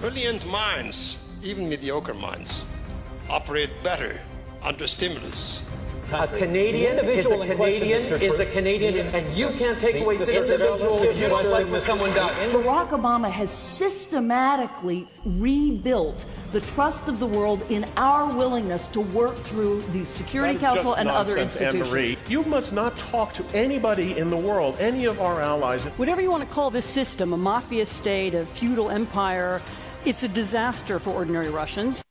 Brilliant minds, even mediocre minds, operate better under stimulus. A Canadian is a Canadian, and you can't take away individual rights like what someone does. Barack Obama has systematically rebuilt the trust of the world in our willingness to work through the Security Council and other institutions. Anne-Marie, you must not talk to anybody in the world, any of our allies. Whatever you want to call this system, a mafia state, a feudal empire, it's a disaster for ordinary Russians.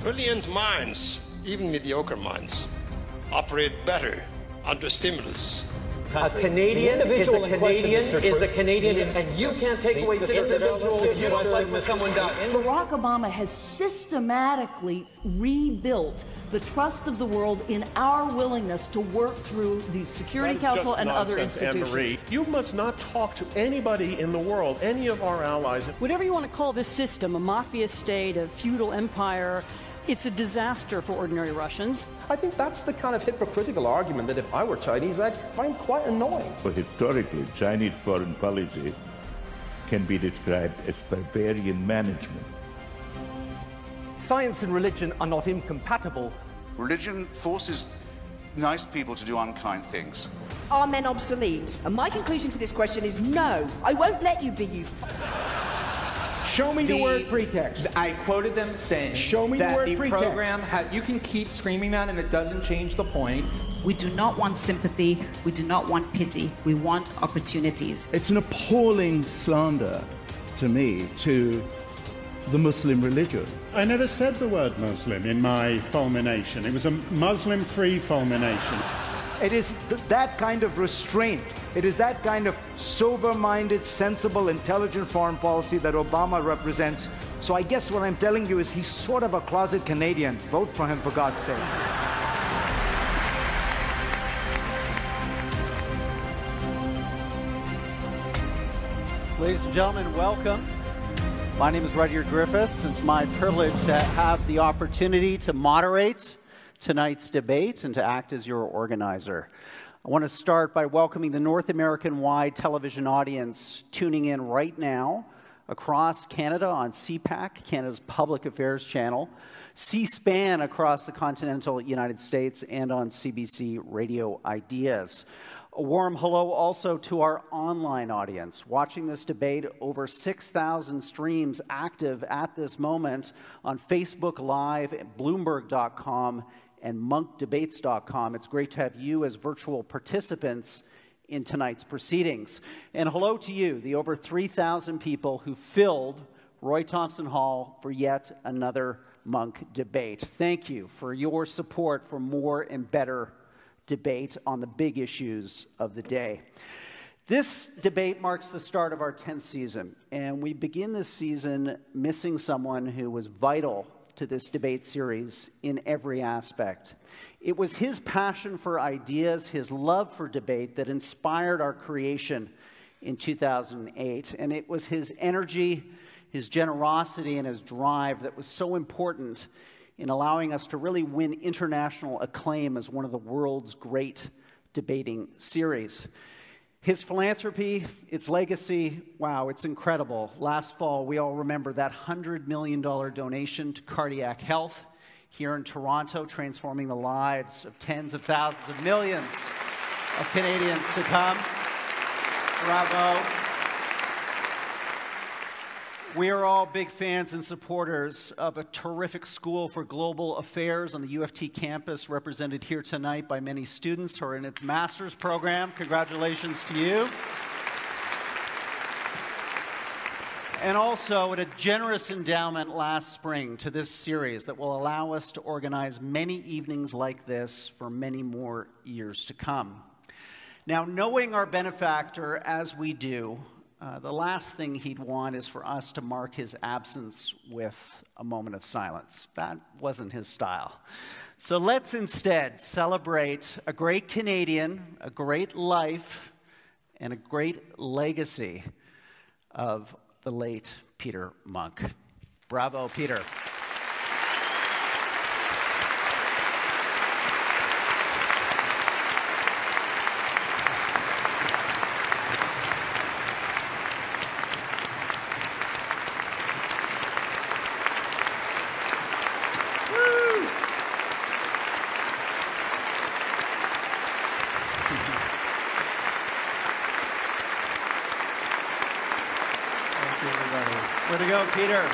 Brilliant minds, even mediocre minds, operate better under stimulus. A Canadian is a Canadian, and you can't take away individual rights like what someone does. Barack Obama has systematically rebuilt the trust of the world in our willingness to work through the Security Council and other institutions. Anne-Marie, you must not talk to anybody in the world, any of our allies. Whatever you want to call this system, a mafia state, a feudal empire, it's a disaster for ordinary Russians. I think that's the kind of hypocritical argument that if I were Chinese, I'd find quite annoying. But historically, Chinese foreign policy can be described as barbarian management. Science and religion are not incompatible. Religion forces nice people to do unkind things. Are men obsolete? And my conclusion to this question is no. I won't let you be, you Show me the word pretext. I quoted them saying Show me that the word the pretext. program you can keep screaming that and it doesn't change the point. We do not want sympathy. We do not want pity. We want opportunities. It's an appalling slander to me to the Muslim religion. I never said the word Muslim in my fulmination. It was a Muslim-free fulmination. It is that kind of restraint. It is that kind of sober-minded, sensible, intelligent foreign policy that Obama represents. So I guess what I'm telling you is he's sort of a closet Canadian. Vote for him, for God's sake. Ladies and gentlemen, welcome. My name is Rudyard Griffiths. It's my privilege to have the opportunity to moderate tonight's debate and to act as your organizer. I want to start by welcoming the North American-wide television audience tuning in right now across Canada on CPAC, Canada's public affairs channel, C-SPAN across the continental United States, and on CBC Radio Ideas. A warm hello also to our online audience. Watching this debate, over 6,000 streams active at this moment on Facebook Live, at Bloomberg.com, and monkdebates.com. It's great to have you as virtual participants in tonight's proceedings. And hello to you, the over 3,000 people who filled Roy Thomson Hall for yet another Munk Debate. Thank you for your support for more and better debate on the big issues of the day. This debate marks the start of our 10th season, and we begin this season missing someone who was vital to this debate series in every aspect. It was his passion for ideas, his love for debate that inspired our creation in 2008. And it was his energy, his generosity, and his drive that was so important in allowing us to really win international acclaim as one of the world's great debating series. His philanthropy, its legacy, wow, it's incredible. Last fall, we all remember that $100 million donation to cardiac health here in Toronto, transforming the lives of tens of thousands of millions of Canadians to come. Bravo. We are all big fans and supporters of a terrific school for global affairs on the UFT campus, represented here tonight by many students who are in its master's program. Congratulations to you. And also at a generous endowment last spring to this series that will allow us to organize many evenings like this for many more years to come. Now, knowing our benefactor as we do, the last thing he'd want is for us to mark his absence with a moment of silence. That wasn't his style. So let's instead celebrate a great Canadian, a great life, and a great legacy of the late Peter Munk. Bravo, Peter. everybody. Way to go, Peter.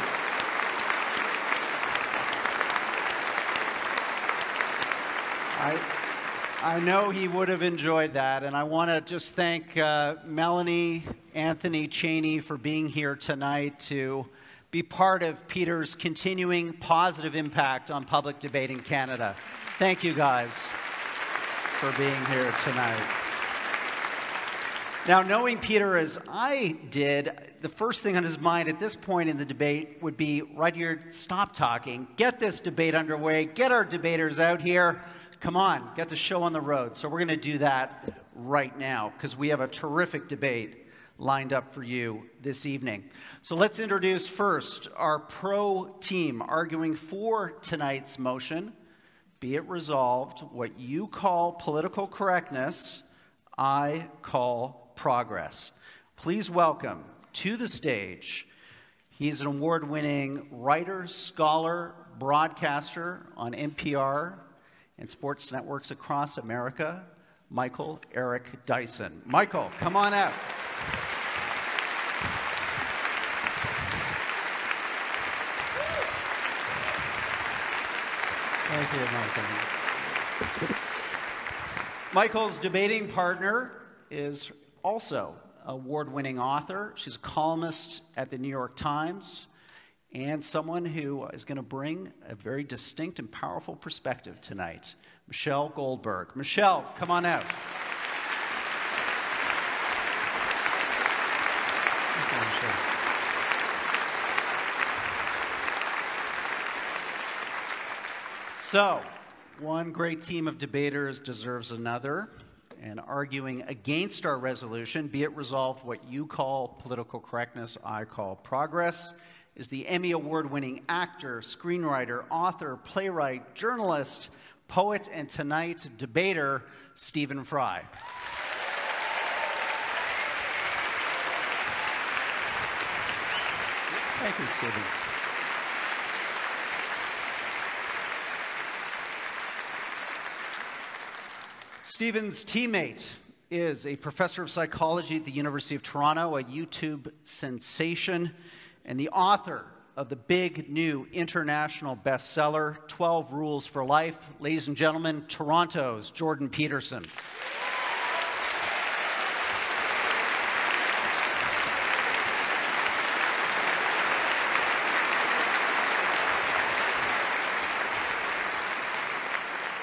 I know he would have enjoyed that, and I want to just thank Melanie, Anthony, Cheney for being here tonight to be part of Peter's continuing positive impact on public debate in Canada. Thank you guys for being here tonight. Now, knowing Peter as I did, the first thing on his mind at this point in the debate would be, Rudyard, stop talking, get this debate underway, get our debaters out here. Come on, get the show on the road. So we're going to do that right now because we have a terrific debate lined up for you this evening. So let's introduce first our pro team arguing for tonight's motion. Be it resolved, what you call political correctness, I call progress. Please welcome to the stage, he's an award-winning writer, scholar, broadcaster on NPR, and sports networks across America, Michael Eric Dyson. Michael, come on out. Thank you, Michael. Michael's debating partner is also an award-winning author. She's a columnist at the New York Times, and someone who is going to bring a very distinct and powerful perspective tonight, Michelle Goldberg. Michelle, come on out. So, one great team of debaters deserves another, and arguing against our resolution, be it resolved what you call political correctness, I call progress, is the Emmy Award-winning actor, screenwriter, author, playwright, journalist, poet, and tonight debater, Stephen Fry. Thank you, Stephen. Stephen's teammate is a professor of psychology at the University of Toronto, a YouTube sensation, and the author of the big new international bestseller, 12 Rules for Life. Ladies and gentlemen, Toronto's Jordan Peterson.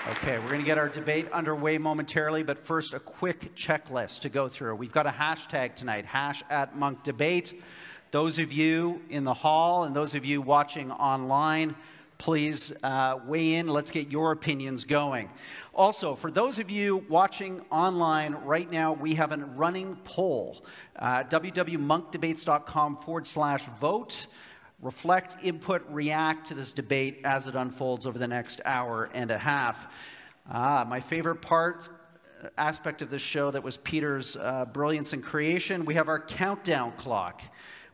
Okay, we're going to get our debate underway momentarily, but first a quick checklist to go through. We've got a hashtag tonight, #MunkDebate. Those of you in the hall and those of you watching online, please weigh in. Let's get your opinions going. Also, for those of you watching online right now, we have a running poll, www.monkdebates.com/vote. Reflect, input, react to this debate as it unfolds over the next hour and a half. My favorite aspect of this show that was Peter's brilliance and creation, we have our countdown clock.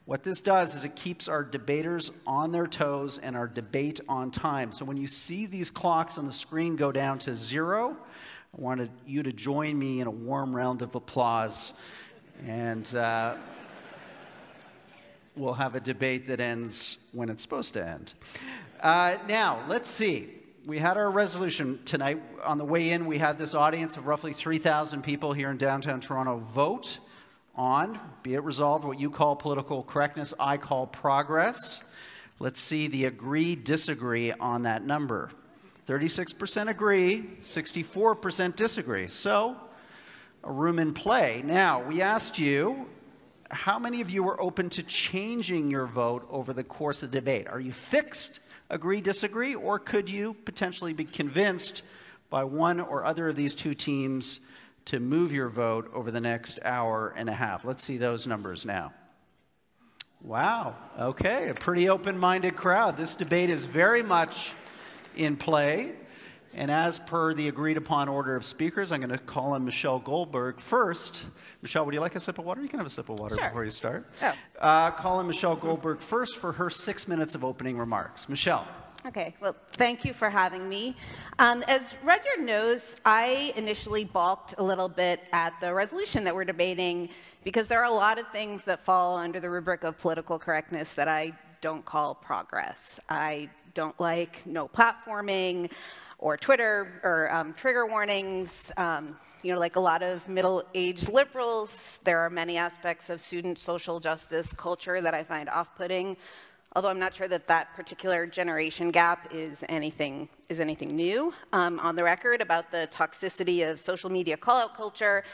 What this does is it keeps our debaters on their toes and our debate on time. So when you see these clocks on the screen go down to 0, I wanted you to join me in a warm round of applause. And we'll have a debate that ends when it's supposed to end. Now, let's see. We had our resolution tonight. On the way in, we had this audience of roughly 3,000 people here in downtown Toronto vote on, be it resolved, what you call political correctness, I call progress. Let's see the agree, disagree on that number. 36% agree, 64% disagree. So, a room in play. Now, we asked you, how many of you were open to changing your vote over the course of the debate? Are you fixed, agree, disagree, or could you potentially be convinced by one or other of these two teams to move your vote over the next hour and a half? Let's see those numbers now. Wow, okay, a pretty open-minded crowd. This debate is very much in play. And as per the agreed-upon order of speakers, I'm going to call on Michelle Goldberg first. Michelle, would you like a sip of water? You can have a sip of water before you start. Oh. Call on Michelle Goldberg first for her 6 minutes of opening remarks. Michelle. Okay, well, thank you for having me. As Rudyard knows, I initially balked a little bit at the resolution that we're debating because there are a lot of things that fall under the rubric of political correctness that I don't call progress. I don't like no platforming or Twitter or trigger warnings. You know, like a lot of middle-aged liberals, there are many aspects of student social justice culture that I find off-putting. Although I'm not sure that that particular generation gap is anything new. On the record about the toxicity of social media call-out culture,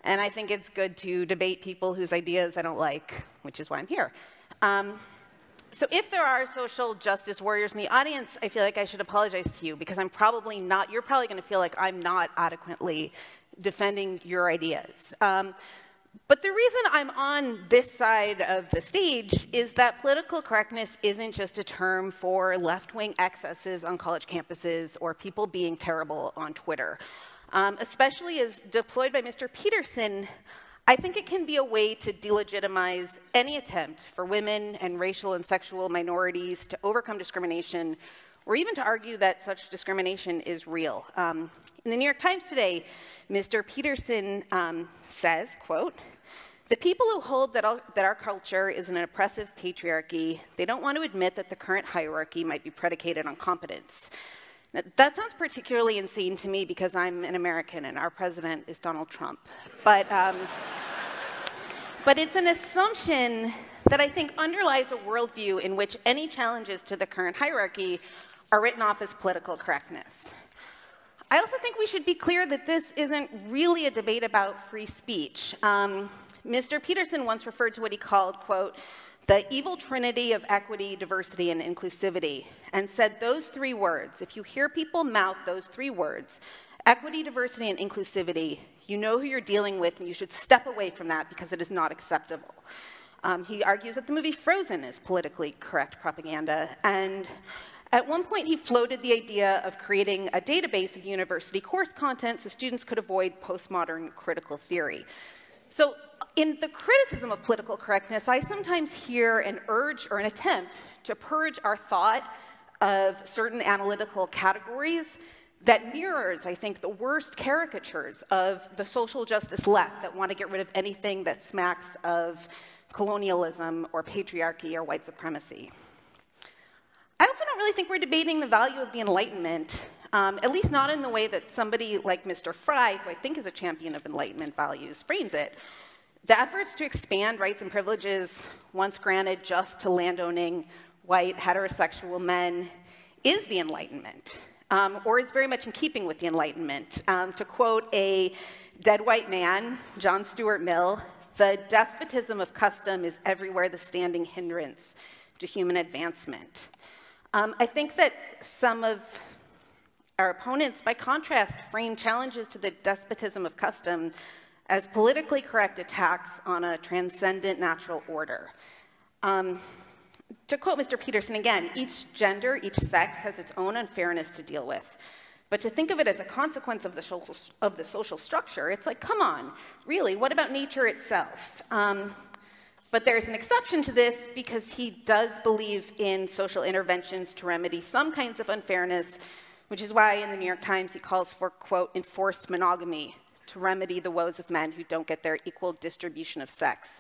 and I think it's good to debate people whose ideas I don't like, which is why I'm here. So if there are social justice warriors in the audience, I feel like I should apologize to you because I'm probably not, you're probably going to feel like I'm not adequately defending your ideas. But the reason I'm on this side of the stage is that political correctness isn't just a term for left-wing excesses on college campuses or people being terrible on Twitter. Especially as deployed by Mr. Peterson, I think it can be a way to delegitimize any attempt for women and racial and sexual minorities to overcome discrimination, or even to argue that such discrimination is real. In the New York Times today, Mr. Peterson says, quote, "The people who hold that our culture is an oppressive patriarchy, they don't want to admit that the current hierarchy might be predicated on competence." Now, that sounds particularly insane to me because I'm an American and our president is Donald Trump. But it's an assumption that I think underlies a worldview in which any challenges to the current hierarchy are written off as political correctness. I also think we should be clear that this isn't really a debate about free speech. Mr. Peterson once referred to what he called, quote, "the evil trinity of equity, diversity, and inclusivity," and said those three words, if you hear people mouth those three words, equity, diversity, and inclusivity, you know who you're dealing with and you should step away from that because it is not acceptable. He argues that the movie Frozen is politically correct propaganda, and at one point, he floated the idea of creating a database of university course content so students could avoid postmodern critical theory. So in the criticism of political correctness, I sometimes hear an urge or an attempt to purge our thought of certain analytical categories that mirrors, I think, the worst caricatures of the social justice left that want to get rid of anything that smacks of colonialism or patriarchy or white supremacy. I also don't really think we're debating the value of the Enlightenment, at least not in the way that somebody like Mr. Fry, who I think is a champion of Enlightenment values, frames it. The efforts to expand rights and privileges once granted just to landowning white heterosexual men is the Enlightenment, or is very much in keeping with the Enlightenment. To quote a dead white man, John Stuart Mill, "The despotism of custom is everywhere the standing hindrance to human advancement." I think that some of our opponents, by contrast, frame challenges to the despotism of custom as politically correct attacks on a transcendent natural order. To quote Mr. Peterson again, each gender, each sex has its own unfairness to deal with. But to think of it as a consequence of the social structure, it's like, come on, really, what about nature itself? But there's an exception to this because he does believe in social interventions to remedy some kinds of unfairness, which is why in the New York Times he calls for, quote, "enforced monogamy to remedy the woes of men who don't get their equal distribution of sex."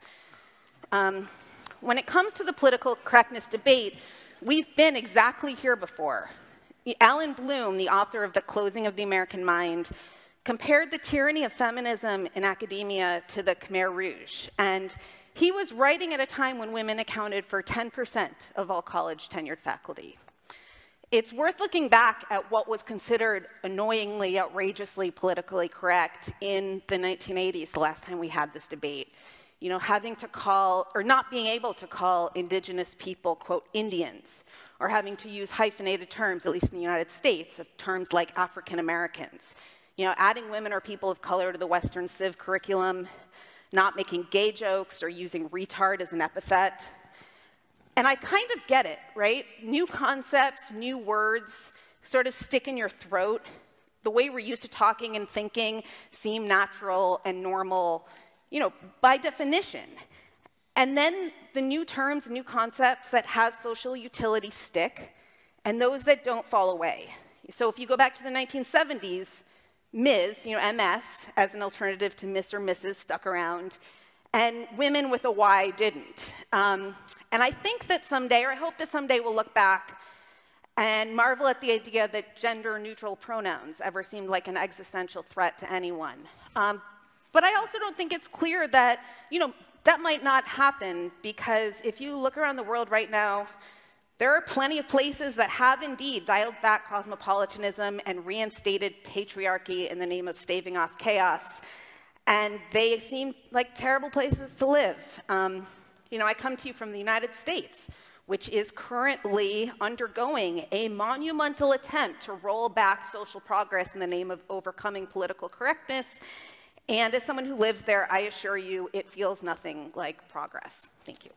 When it comes to the political correctness debate, we've been exactly here before. Alan Bloom, the author of The Closing of the American Mind, compared the tyranny of feminism in academia to the Khmer Rouge, and he was writing at a time when women accounted for 10% of all college tenured faculty. It's worth looking back at what was considered annoyingly, outrageously politically correct in the 1980s, the last time we had this debate. You know, having to call, or not being able to call indigenous people, quote, Indians, or having to use hyphenated terms, at least in the United States, of terms like African Americans. You know, adding women or people of color to the Western Civ curriculum, not making gay jokes or using retard as an epithet. And I kind of get it, right? New concepts, new words sort of stick in your throat. The way we're used to talking and thinking seem natural and normal, you know, by definition. And then the new terms, new concepts that have social utility stick, and those that don't fall away. So if you go back to the 1970s, Ms., MS, as an alternative to Miss or Mrs., stuck around, and women with a Y didn't. And I think that someday, or I hope that someday, we'll look back and marvel at the idea that gender-neutral pronouns ever seemed like an existential threat to anyone. But I also don't think it's clear that, that might not happen, because if you look around the world right now, there are plenty of places that have indeed dialed back cosmopolitanism and reinstated patriarchy in the name of staving off chaos. And they seem like terrible places to live. I come to you from the United States, which is currently undergoing a monumental attempt to roll back social progress in the name of overcoming political correctness. And as someone who lives there, I assure you, it feels nothing like progress. Thank you.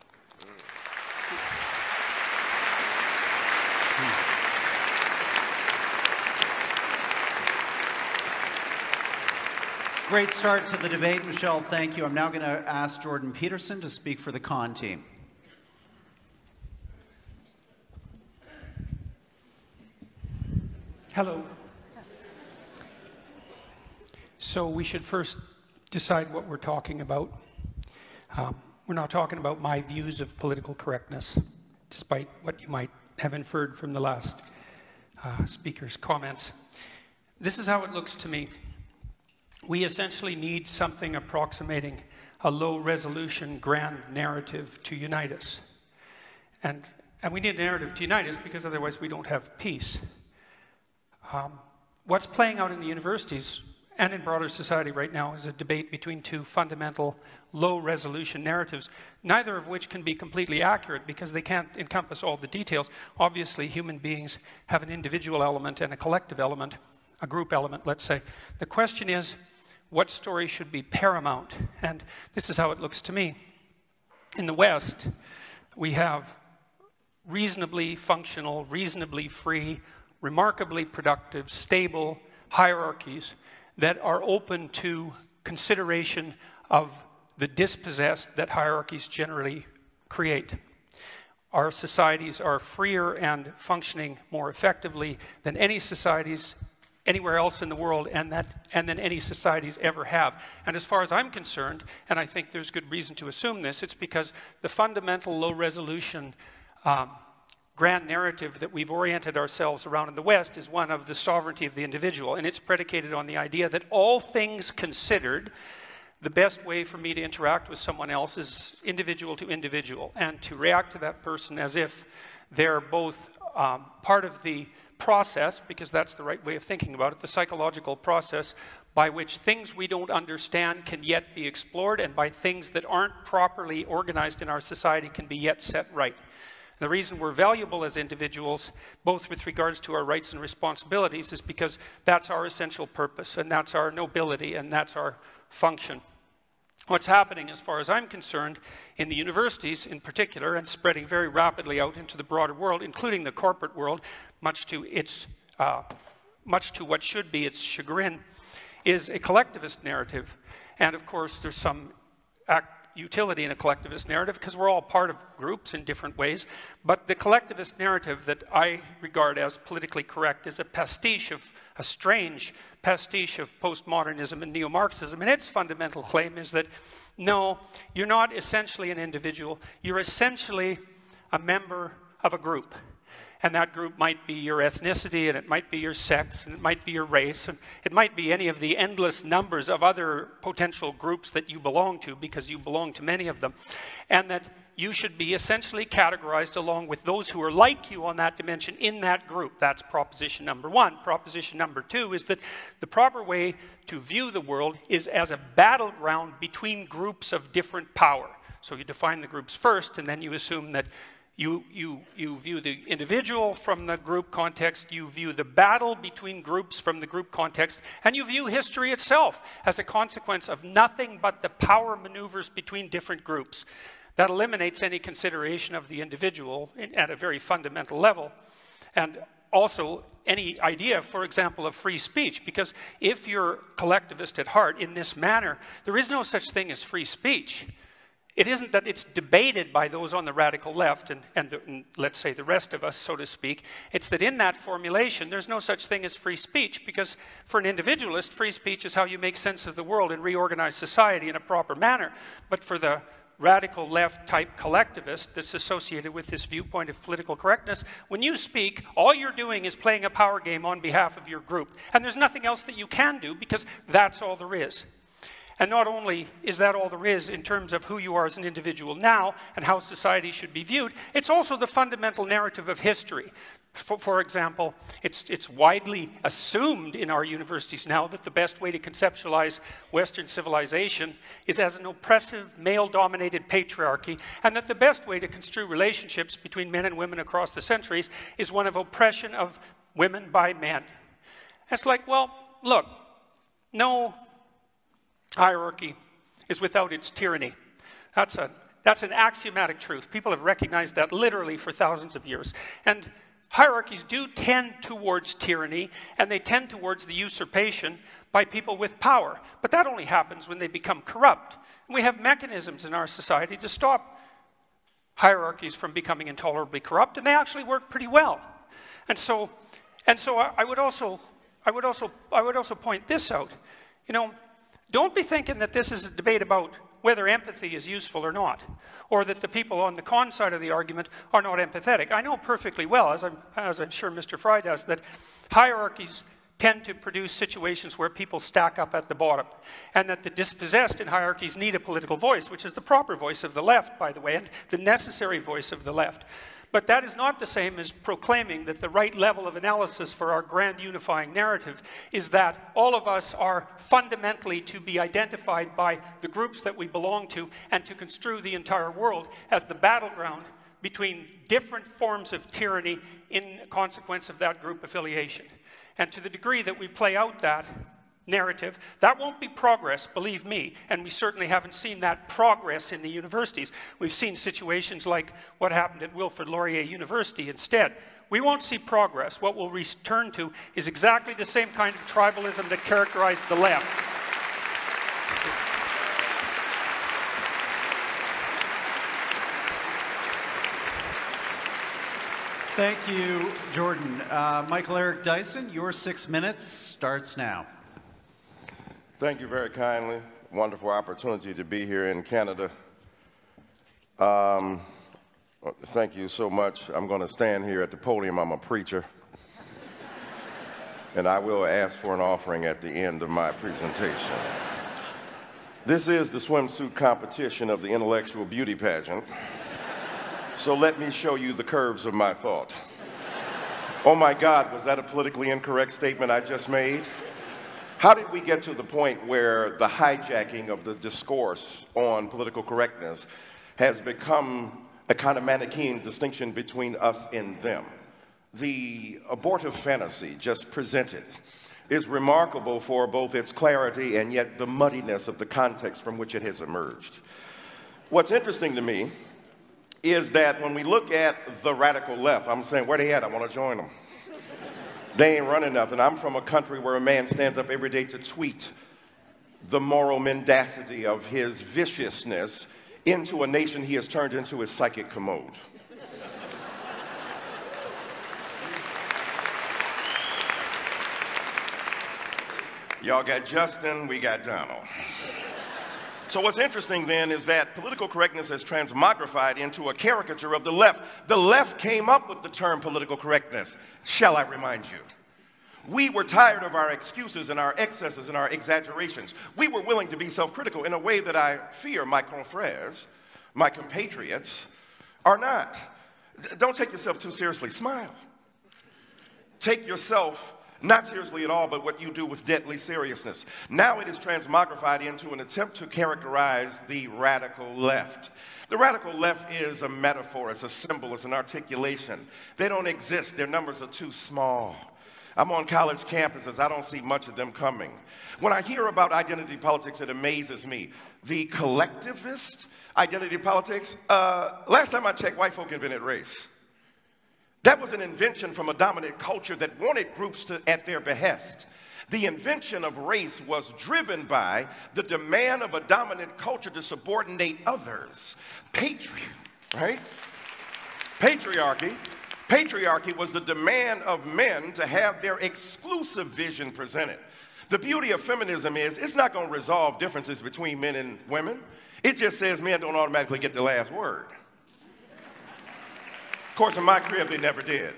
Great start to the debate, Michelle. Thank you. I'm now going to ask Jordan Peterson to speak for the con team. Hello. So we should first decide what we're talking about. We're not talking about my views of political correctness, despite what you might have inferred from the last speaker's comments. This is how it looks to me. We essentially need something approximating a low-resolution grand narrative to unite us. And we need a narrative to unite us because otherwise we don't have peace. What's playing out in the universities and in broader society right now is a debate between two fundamental low-resolution narratives, neither of which can be completely accurate because they can't encompass all the details. Obviously, human beings have an individual element and a collective element, a group element, let's say. The question is, what story should be paramount? And this is how it looks to me. In the West, we have reasonably functional, reasonably free, remarkably productive, stable hierarchies that are open to consideration of the dispossessed that hierarchies generally create. Our societies are freer and functioning more effectively than any societies anywhere else in the world, and than any societies ever have. And as far as I'm concerned, and I think there's good reason to assume this, it's because the fundamental low-resolution grand narrative that we've oriented ourselves around in the West is one of the sovereignty of the individual, and it's predicated on the idea that all things considered, the best way for me to interact with someone else is individual to individual, and to react to that person as if they're both part of the process, because that's the right way of thinking about it, the psychological process by which things we don't understand can yet be explored, and by things that aren't properly organized in our society can be yet set right. The reason we're valuable as individuals, both with regards to our rights and responsibilities, is because that's our essential purpose, and that's our nobility, and that's our function. What's happening, as far as I'm concerned, in the universities in particular, and spreading very rapidly out into the broader world, including the corporate world, much to what should be its chagrin, is a collectivist narrative. And of course, there's some utility in a collectivist narrative because we're all part of groups in different ways. But the collectivist narrative that I regard as politically correct is a strange pastiche of postmodernism and neo-Marxism. And its fundamental claim is that, no, you're not essentially an individual. You're essentially a member of a group. And that group might be your ethnicity, and it might be your sex, and it might be your race, and it might be any of the endless numbers of other potential groups that you belong to, because you belong to many of them. And that you should be essentially categorized along with those who are like you on that dimension in that group. That's proposition number one. Proposition number two is that the proper way to view the world is as a battleground between groups of different power. So you define the groups first, and then you assume that you view the individual from the group context, you view the battle between groups from the group context, and you view history itself as a consequence of nothing but the power maneuvers between different groups. That eliminates any consideration of the individual at a very fundamental level, and also any idea, for example, of free speech, because if you're collectivist at heart in this manner, there is no such thing as free speech. it isn't that it's debated by those on the radical left and let's say the rest of us, so to speak. It's that in that formulation, there's no such thing as free speech, because for an individualist, free speech is how you make sense of the world and reorganize society in a proper manner. But for the radical left type collectivist that's associated with this viewpoint of political correctness, when you speak, all you're doing is playing a power game on behalf of your group. And there's nothing else that you can do, because that's all there is. And not only is that all there is in terms of who you are as an individual now and how society should be viewed, it's also the fundamental narrative of history. For example, it's widely assumed in our universities now that the best way to conceptualize Western civilization is as an oppressive, male-dominated patriarchy, and that the best way to construe relationships between men and women across the centuries is one of oppression of women by men. And it's like, well, look, no hierarchy is without its tyranny. That's an axiomatic truth. People have recognized that literally for thousands of years. And hierarchies do tend towards tyranny, and they tend towards the usurpation by people with power. But that only happens when they become corrupt. And we have mechanisms in our society to stop hierarchies from becoming intolerably corrupt, and they actually work pretty well. And so I would also point this out. You know, don't be thinking that this is a debate about whether empathy is useful or not, or that the people on the con side of the argument are not empathetic. I know perfectly well, as I'm sure Mr. Fry does, that hierarchies tend to produce situations where people stack up at the bottom, and that the dispossessed in hierarchies need a political voice, which is the proper voice of the left, by the way, and the necessary voice of the left. But that is not the same as proclaiming that the right level of analysis for our grand unifying narrative is that all of us are fundamentally to be identified by the groups that we belong to, and to construe the entire world as the battleground between different forms of tyranny in consequence of that group affiliation. And to the degree that we play out that narrative, that won't be progress, believe me, and we certainly haven't seen that progress in the universities. We've seen situations like what happened at Wilfrid Laurier University instead. We won't see progress. What we'll return to is exactly the same kind of tribalism that characterized the left. Thank you, Jordan. Michael Eric Dyson, your 6 minutes starts now. Thank you very kindly. Wonderful opportunity to be here in Canada. Thank you so much. I'm going to stand here at the podium. I'm a preacher. And I will ask for an offering at the end of my presentation. This is the swimsuit competition of the intellectual beauty pageant. So let me show you the curves of my thought. Oh my God, was that a politically incorrect statement I just made? How did we get to the point where the hijacking of the discourse on political correctness has become a kind of Manichaean distinction between us and them? The abortive fantasy just presented is remarkable for both its clarity and yet the muddiness of the context from which it has emerged. What's interesting to me is that when we look at the radical left, I'm saying, where they at? I want to join them. They ain't running nothing. I'm from a country where a man stands up every day to tweet the moral mendacity of his viciousness into a nation he has turned into his psychic commode. Y'all got Justin, we got Donald. So what's interesting then is that political correctness has transmogrified into a caricature of the left. The left came up with the term political correctness. Shall I remind you? We were tired of our excuses and our excesses and our exaggerations. We were willing to be self-critical in a way that I fear my confrères, my compatriots, are not. Don't take yourself too seriously. Smile. Take yourself not seriously at all, but what you do with deadly seriousness. Now it is transmogrified into an attempt to characterize the radical left. The radical left is a metaphor, it's a symbol, it's an articulation. They don't exist, their numbers are too small. I'm on college campuses, I don't see much of them coming. When I hear about identity politics, it amazes me. The collectivist identity politics, last time I checked, white folk invented race. That was an invention from a dominant culture that wanted groups at their behest. The invention of race was driven by the demand of a dominant culture to subordinate others. Right? Patriarchy was the demand of men to have their exclusive vision presented. The beauty of feminism is it's not going to resolve differences between men and women. It just says men don't automatically get the last word. Of course, in my crib, they never did.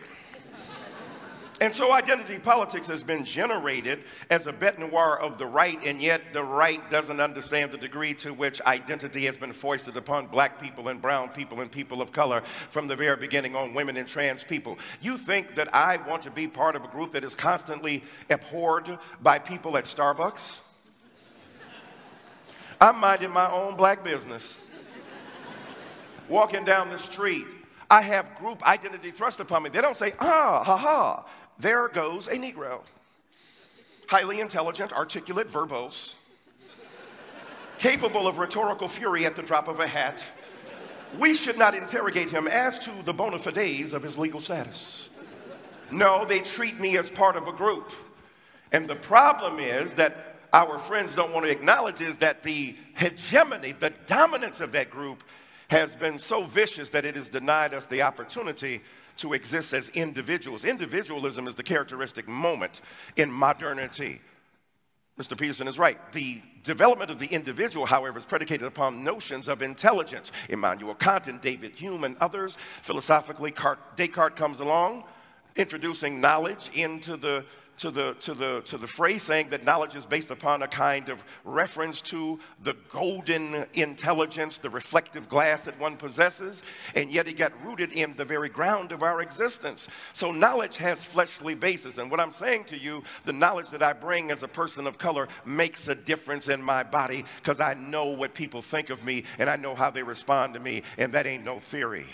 And so identity politics has been generated as a bête noire of the right, and yet the right doesn't understand the degree to which identity has been foisted upon black people and brown people and people of color from the very beginning on women and trans people. You think that I want to be part of a group that is constantly abhorred by people at Starbucks? I'm minding my own black business. Walking down the street, I have group identity thrust upon me. They don't say, ah, ha, ha. There goes a Negro. Highly intelligent, articulate, verbose, capable of rhetorical fury at the drop of a hat. We should not interrogate him as to the bona fides of his legal status. No, they treat me as part of a group. And the problem is that our friends don't want to acknowledge is that the hegemony, the dominance of that group has been so vicious that it has denied us the opportunity to exist as individuals. Individualism is the characteristic moment in modernity. Mr. Peterson is right. The development of the individual, however, is predicated upon notions of intelligence. Immanuel Kant and David Hume and others, philosophically, Descartes comes along, introducing knowledge into the phrase, saying that knowledge is based upon a kind of reference to the golden intelligence, the reflective glass that one possesses, and yet it got rooted in the very ground of our existence. So knowledge has fleshly basis, and what I'm saying to you, the knowledge that I bring as a person of color makes a difference in my body because I know what people think of me and I know how they respond to me, and that ain't no theory.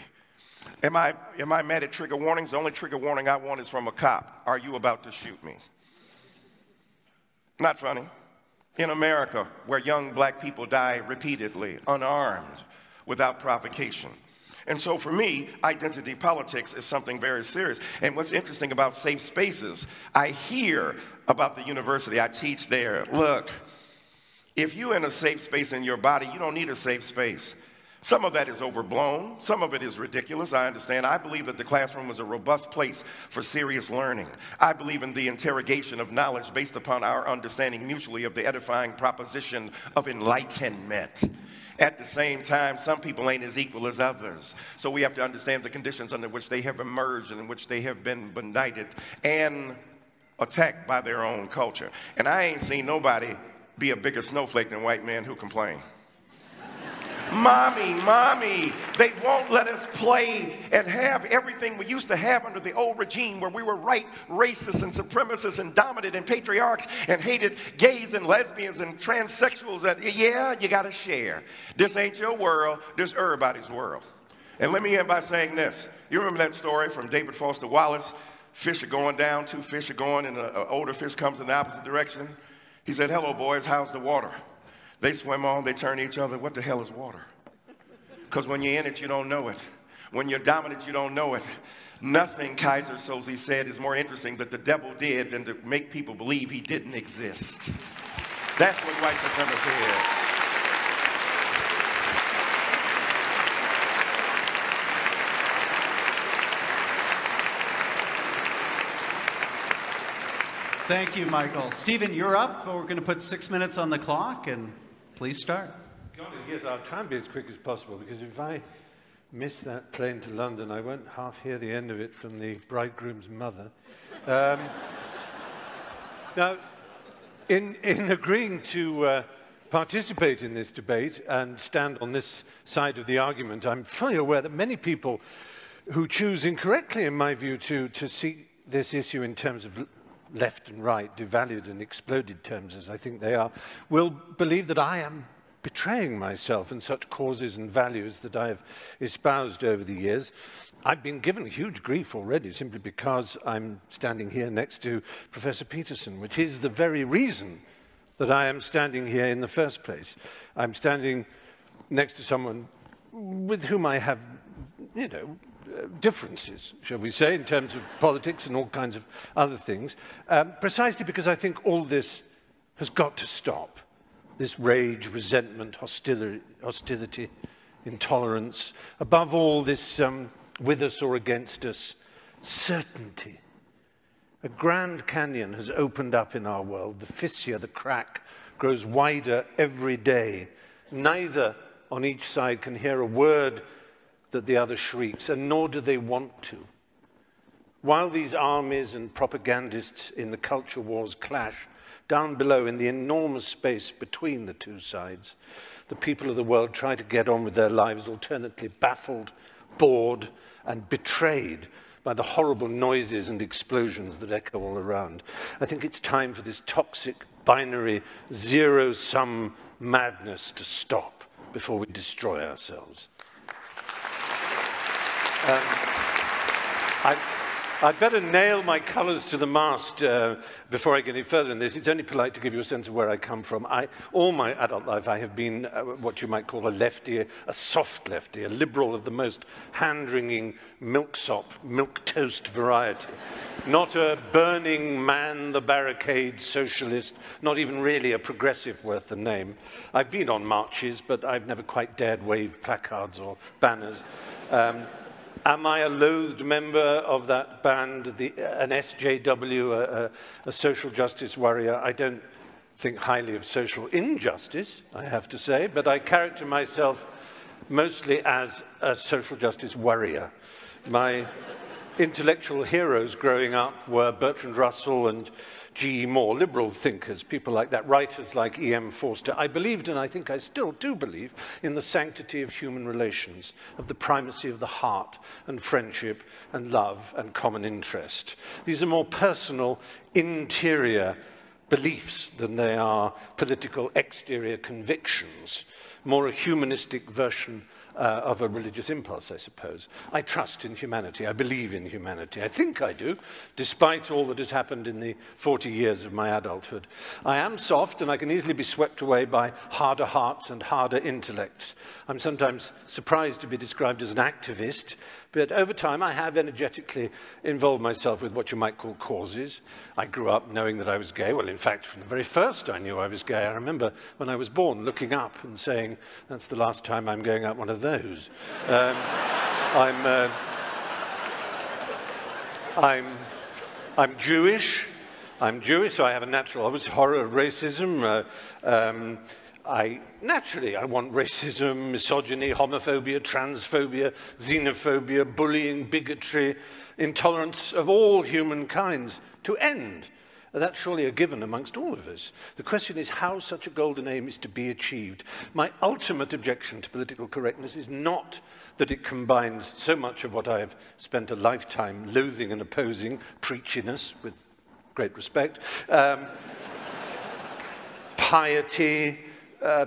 Am I mad at trigger warnings? The only trigger warning I want is from a cop. Are you about to shoot me? Not funny. In America, where young black people die repeatedly, unarmed, without provocation. And so for me, identity politics is something very serious. And what's interesting about safe spaces, I hear about the university. I teach there. Look, if you're in a safe space in your body, you don't need a safe space. Some of that is overblown. Some of it is ridiculous. I understand. I believe that the classroom is a robust place for serious learning. I believe in the interrogation of knowledge based upon our understanding mutually of the edifying proposition of enlightenment. At the same time, some people ain't as equal as others. So we have to understand the conditions under which they have emerged and in which they have been benighted and attacked by their own culture. And I ain't seen nobody be a bigger snowflake than white men who complain. Mommy, they won't let us play and have everything we used to have under the old regime where we were right racist and supremacists and dominant and patriarchs and hated gays and lesbians and transsexuals that, yeah, you got to share. This ain't your world, this everybody's world. And let me end by saying this. You remember that story from David Foster Wallace? Fish are going down, two fish are going, and an older fish comes in the opposite direction. He said, hello, boys, how's the water? They swim on, they turn to each other. What the hell is water? Because when you're in it, you don't know it. When you're dominant, you don't know it. Nothing, Kaiser Soze said, is more interesting that the devil did than to make people believe he didn't exist. That's what white supremacy is. Thank you, Michael. Stephen, you're up. We're going to put 6 minutes on the clock, and please start. Yes, I'll try and be as quick as possible, because if I miss that plane to London, I won't half hear the end of it from the bridegroom's mother. Now, in agreeing to participate in this debate and stand on this side of the argument, I'm fully aware that many people who choose incorrectly, in my view, to see this issue in terms of left and right, devalued and exploded terms as I think they are, will believe that I am betraying myself in such causes and values that I have espoused over the years. I've been given huge grief already simply because I'm standing here next to Professor Peterson, which is the very reason that I am standing here in the first place. I'm standing next to someone with whom I have, differences, shall we say, in terms of politics and all kinds of other things, precisely because I think all this has got to stop. This rage, resentment, hostility, intolerance, above all this with us or against us, certainty. A grand canyon has opened up in our world. The fissure, the crack, grows wider every day. Neither on each side can hear a word that the other shrieks, and nor do they want to. While these armies and propagandists in the culture wars clash, down below in the enormous space between the two sides, the people of the world try to get on with their lives, alternately baffled, bored, and betrayed by the horrible noises and explosions that echo all around. I think it's time for this toxic, binary, zero-sum madness to stop before we destroy ourselves. I'd better nail my colours to the mast before I get any further in this. It's only polite to give you a sense of where I come from. All my adult life, I have been what you might call a lefty, a soft lefty, a liberal of the most hand-wringing milksop, milquetoast variety. Not a burning man the barricade socialist, not even really a progressive worth the name. I've been on marches, but I've never quite dared wave placards or banners. Am I a loathed member of that band, an SJW, a social justice warrior? I don't think highly of social injustice, I have to say, but I character myself mostly as a social justice warrior. My intellectual heroes growing up were Bertrand Russell and G.E. Moore, liberal thinkers, people like that, writers like E.M. Forster. I believed, and I think I still do believe, in the sanctity of human relations, of the primacy of the heart and friendship and love and common interest. These are more personal, interior beliefs than they are political exterior convictions, more a humanistic version of a religious impulse, I suppose. I trust in humanity. I believe in humanity. I think I do, despite all that has happened in the 40 years of my adulthood. I am soft, and I can easily be swept away by harder hearts and harder intellects. I'm sometimes surprised to be described as an activist, but over time I have energetically involved myself with what you might call causes. I grew up knowing that I was gay. Well, in fact, from the very first I knew I was gay. I remember when I was born looking up and saying, that's the last time I'm going up one of those. I'm Jewish. I'm Jewish, so I have a natural, obviously, horror of racism. Naturally, I want racism, misogyny, homophobia, transphobia, xenophobia, bullying, bigotry, intolerance of all human kinds to end. That's surely a given amongst all of us. The question is how such a golden aim is to be achieved. My ultimate objection to political correctness is not that it combines so much of what I have spent a lifetime loathing and opposing, preachiness, with great respect, piety,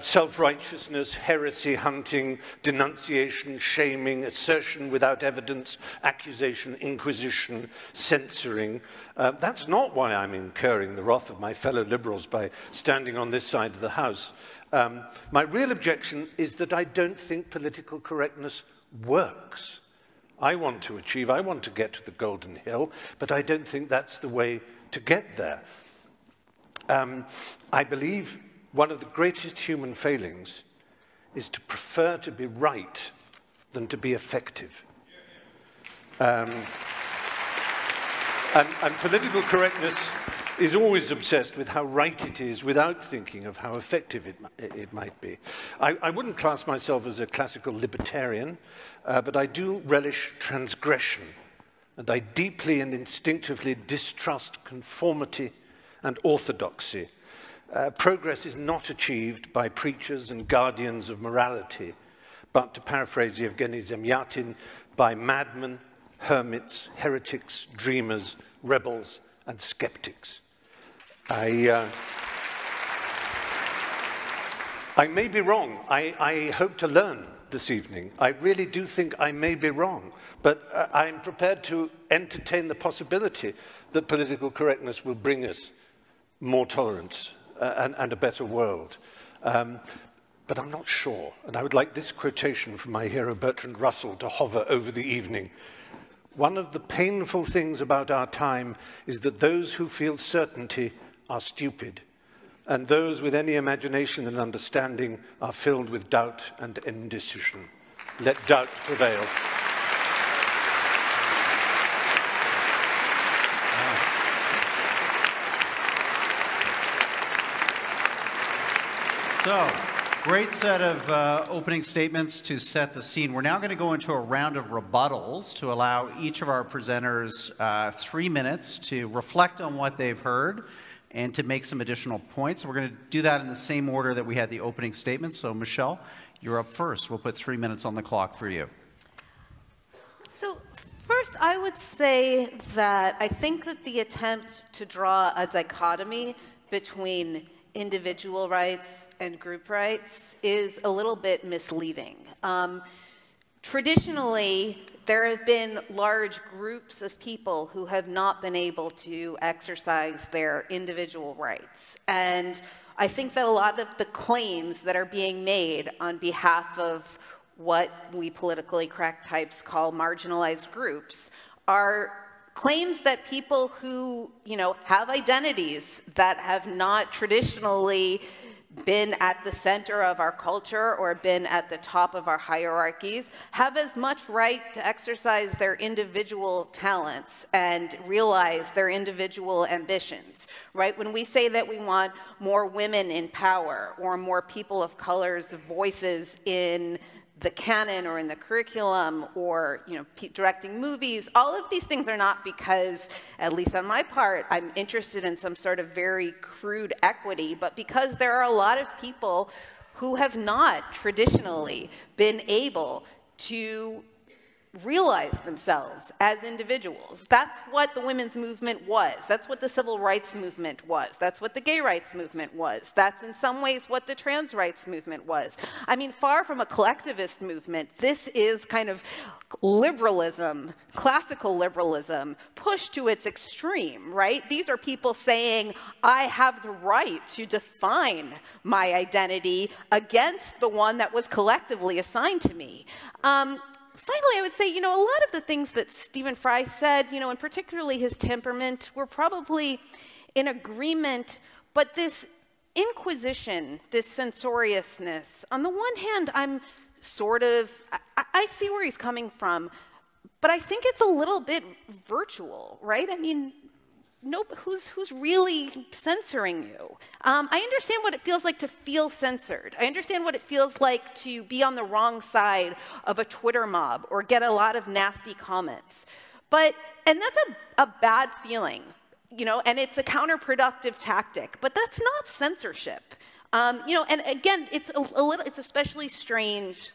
self-righteousness, heresy hunting, denunciation, shaming, assertion without evidence, accusation, inquisition, censoring. That's not why I'm incurring the wrath of my fellow liberals by standing on this side of the House. My real objection is that I don't think political correctness works. I want to get to the Golden Hill, but I don't think that's the way to get there. I believe one of the greatest human failings is to prefer to be right than to be effective. And political correctness is always obsessed with how right it is without thinking of how effective it might be. I wouldn't class myself as a classical libertarian, but I do relish transgression, and I deeply and instinctively distrust conformity and orthodoxy. Progress is not achieved by preachers and guardians of morality, but, to paraphrase Yevgeny Zemyatin, by madmen, hermits, heretics, dreamers, rebels, and skeptics. I may be wrong. I hope to learn this evening. I really do think I may be wrong, but I'm prepared to entertain the possibility that political correctness will bring us more tolerance and a better world. but I'm not sure. And I would like this quotation from my hero Bertrand Russell to hover over the evening. One of the painful things about our time is that those who feel certainty are stupid, and those with any imagination and understanding are filled with doubt and indecision. Let doubt prevail. So, great set of opening statements to set the scene. We're now going to go into a round of rebuttals to allow each of our presenters 3 minutes to reflect on what they've heard and to make some additional points. We're going to do that in the same order that we had the opening statements. So, Michelle, you're up first. We'll put 3 minutes on the clock for you. So, first, I would say that I think that the attempt to draw a dichotomy between individual rights and group rights is a little bit misleading. Traditionally, there have been large groups of people who have not been able to exercise their individual rights. And I think that a lot of the claims that are being made on behalf of what we politically correct types call marginalized groups are claims that people who, have identities that have not traditionally been at the center of our culture or been at the top of our hierarchies have as much right to exercise their individual talents and realize their individual ambitions, right? When we say that we want more women in power or more people of color's voices in the canon or in the curriculum or directing movies, all of these things are not because, at least on my part, I'm interested in some sort of very crude equity, but because there are a lot of people who have not traditionally been able to realize themselves as individuals. That's what the women's movement was. That's what the civil rights movement was. That's what the gay rights movement was. That's in some ways what the trans rights movement was. I mean, far from a collectivist movement, this is kind of liberalism, classical liberalism, pushed to its extreme, right? These are people saying, I have the right to define my identity against the one that was collectively assigned to me. Finally, I would say, a lot of the things that Stephen Fry said, and particularly his temperament, were probably in agreement, but this inquisition, this censoriousness, on the one hand, I see where he's coming from, but I think it's a little bit virtual, right? I mean, who's really censoring you? I understand what it feels like to feel censored. I understand what it feels like to be on the wrong side of a Twitter mob or get a lot of nasty comments. And that's a bad feeling, and it's a counterproductive tactic, but that's not censorship. And again, it's especially strange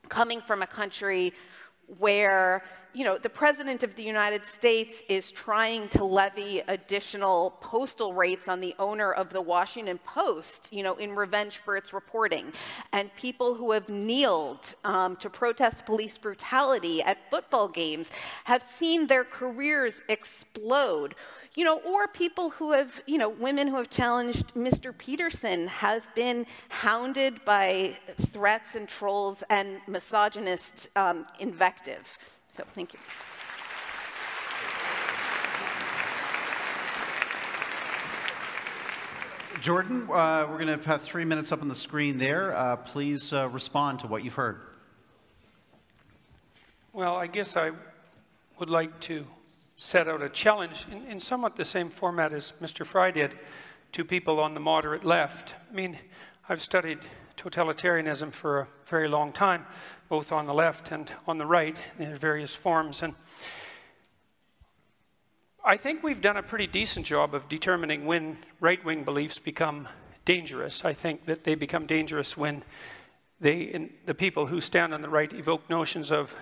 coming from a country where, the President of the United States is trying to levy additional postal rates on the owner of the Washington Post, in revenge for its reporting. And people who have kneeled to protest police brutality at football games have seen their careers explode. Or people who have, women who have challenged Mr. Peterson have been hounded by threats and trolls and misogynist invective. So, thank you. Jordan, we're going to have 3 minutes up on the screen there. Please respond to what you've heard. Well, I guess I would like to set out a challenge in somewhat the same format as Mr. Fry did to people on the moderate left. I mean, I've studied totalitarianism for a very long time, both on the left and on the right in various forms. And I think we've done a pretty decent job of determining when right-wing beliefs become dangerous. I think that they become dangerous when the people who stand on the right evoke notions of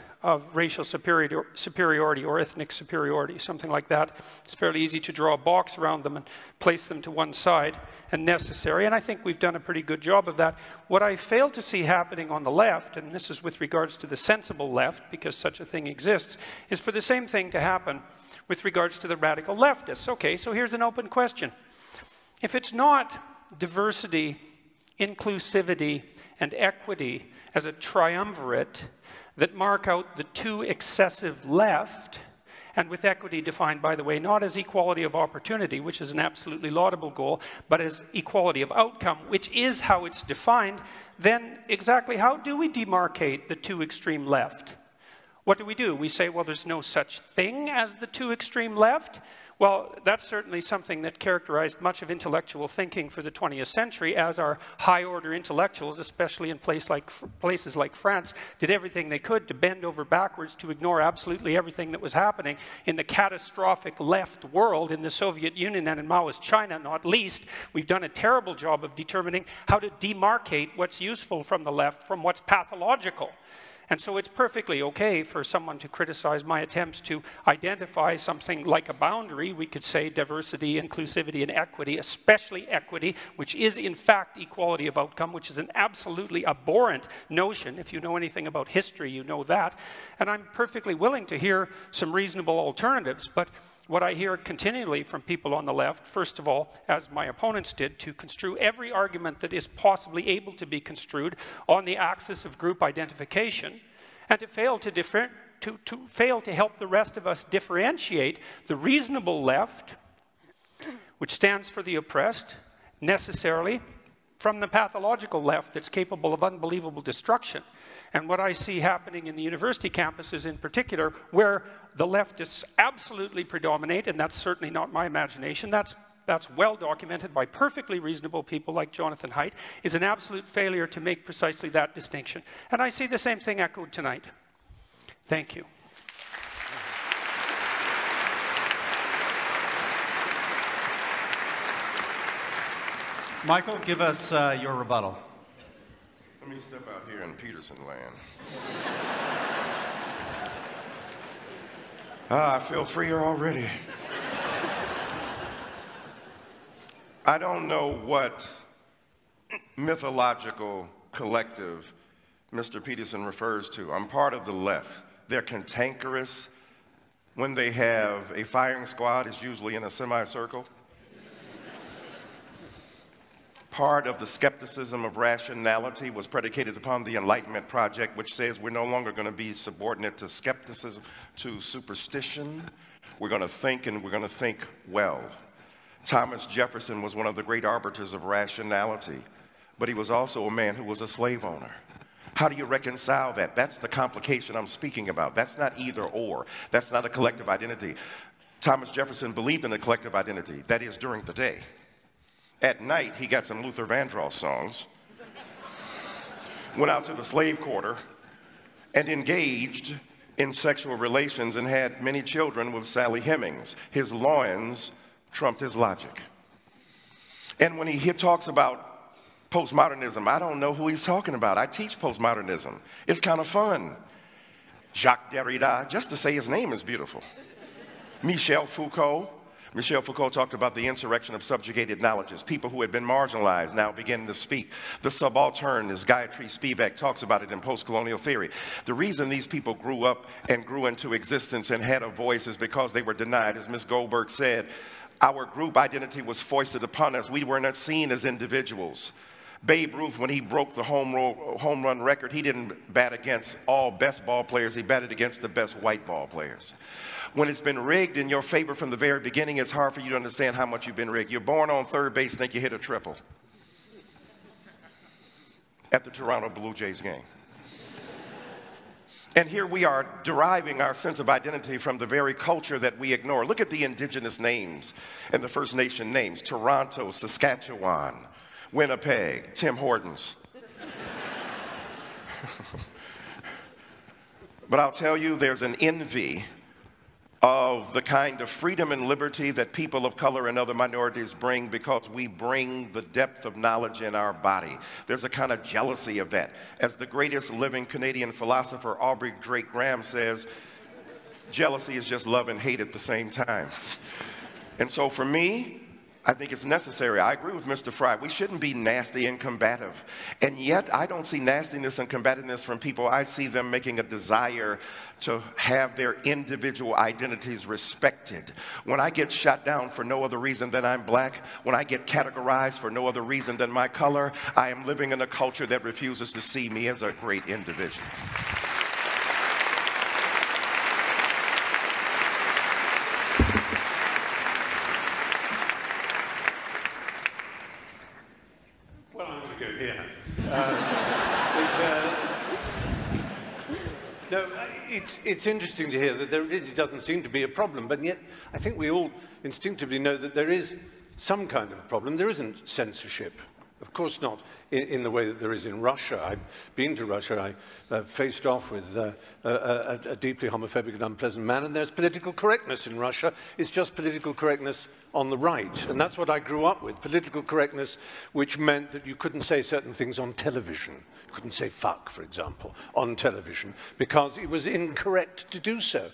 racial superiority or ethnic superiority, something like that. It's fairly easy to draw a box around them and place them to one side and necessary, and I think we've done a pretty good job of that. What I fail to see happening on the left, and this is with regards to the sensible left, because such a thing exists, is for the same thing to happen with regards to the radical leftists. Okay, so here's an open question. If it's not diversity inclusivity, and equity as a triumvirate that mark out the too excessive left, and with equity defined, by the way, not as equality of opportunity, which is an absolutely laudable goal, but as equality of outcome, which is how it's defined, then exactly how do we demarcate the too extreme left? What do? We say, well, there's no such thing as the too extreme left? Well, that's certainly something that characterized much of intellectual thinking for the 20th century, as our high-order intellectuals, especially in places like France, did everything they could to bend over backwards to ignore absolutely everything that was happening in the catastrophic left world, in the Soviet Union and in Maoist China, not least. We've done a terrible job of determining how to demarcate what's useful from the left from what's pathological. And so it's perfectly okay for someone to criticize my attempts to identify something like a boundary. We could say diversity, inclusivity, and equity, especially equity, which is in fact equality of outcome, which is an absolutely abhorrent notion. If you know anything about history, you know that. And I'm perfectly willing to hear some reasonable alternatives. But what I hear continually from people on the left, first of all, as my opponents did, to construe every argument that is possibly able to be construed on the axis of group identification, and to fail to help the rest of us differentiate the reasonable left, which stands for the oppressed, necessarily, from the pathological left that's capable of unbelievable destruction. And what I see happening in the university campuses in particular, where the leftists absolutely predominate, and that's certainly not my imagination, that's well documented by perfectly reasonable people like Jonathan Haidt, is an absolute failure to make precisely that distinction. And I see the same thing echoed tonight. Thank you. Michael, give us your rebuttal. Let me step out here in Peterson land. I feel freer already. I don't know what mythological collective Mr. Peterson refers to. I'm part of the left. They're cantankerous. When they have a firing squad, it's usually in a semicircle. Part of the skepticism of rationality was predicated upon the Enlightenment Project, which says we're no longer going to be subordinate to skepticism, to superstition. We're going to think, and we're going to think well. Thomas Jefferson was one of the great arbiters of rationality, but he was also a man who was a slave owner. How do you reconcile that? That's the complication I'm speaking about. That's not either or. That's not a collective identity. Thomas Jefferson believed in a collective identity, that is, during the day. At night, he got some Luther Vandross songs, went out to the slave quarter, and engaged in sexual relations and had many children with Sally Hemings. His loins trumped his logic. And when he talks about postmodernism, I don't know who he's talking about. I teach postmodernism. It's kind of fun. Jacques Derrida, just to say his name is beautiful. Michel Foucault. Michel Foucault talked about the insurrection of subjugated knowledges, people who had been marginalized now beginning to speak. The subaltern, as Gayatri Spivak talks about it in post-colonial theory. The reason these people grew up and grew into existence and had a voice is because they were denied. As Ms. Goldberg said, our group identity was foisted upon us. We were not seen as individuals. Babe Ruth, when he broke the home run record, he didn't bat against all best ball players. He batted against the best white ball players. When it's been rigged in your favor from the very beginning, it's hard for you to understand how much you've been rigged. You're born on third base, think you hit a triple at the Toronto Blue Jays game. And here we are deriving our sense of identity from the very culture that we ignore. Look at the indigenous names and the First Nation names: Toronto, Saskatchewan, Winnipeg, Tim Hortons. But I'll tell you, there's an envy of the kind of freedom and liberty that people of color and other minorities bring because we bring the depth of knowledge in our body. There's a kind of jealousy of that. As the greatest living Canadian philosopher, Aubrey Drake Graham, says, jealousy is just love and hate at the same time. And so for me, I think it's necessary. I agree with Mr. Fry. We shouldn't be nasty and combative. And yet, I don't see nastiness and combativeness from people. I see them making a desire to have their individual identities respected. When I get shot down for no other reason than I'm black, when I get categorized for no other reason than my color, I am living in a culture that refuses to see me as a great individual. No, it's interesting to hear that there really doesn't seem to be a problem, but yet I think we all instinctively know that there is some kind of a problem. There isn't censorship. Of course not in the way that there is in Russia. I've been to Russia. I faced off with a deeply homophobic and unpleasant man, and there's political correctness in Russia. It's just political correctness on the right, and that's what I grew up with, political correctness, which meant that you couldn't say certain things on television. You couldn't say fuck, for example, on television, because it was incorrect to do so.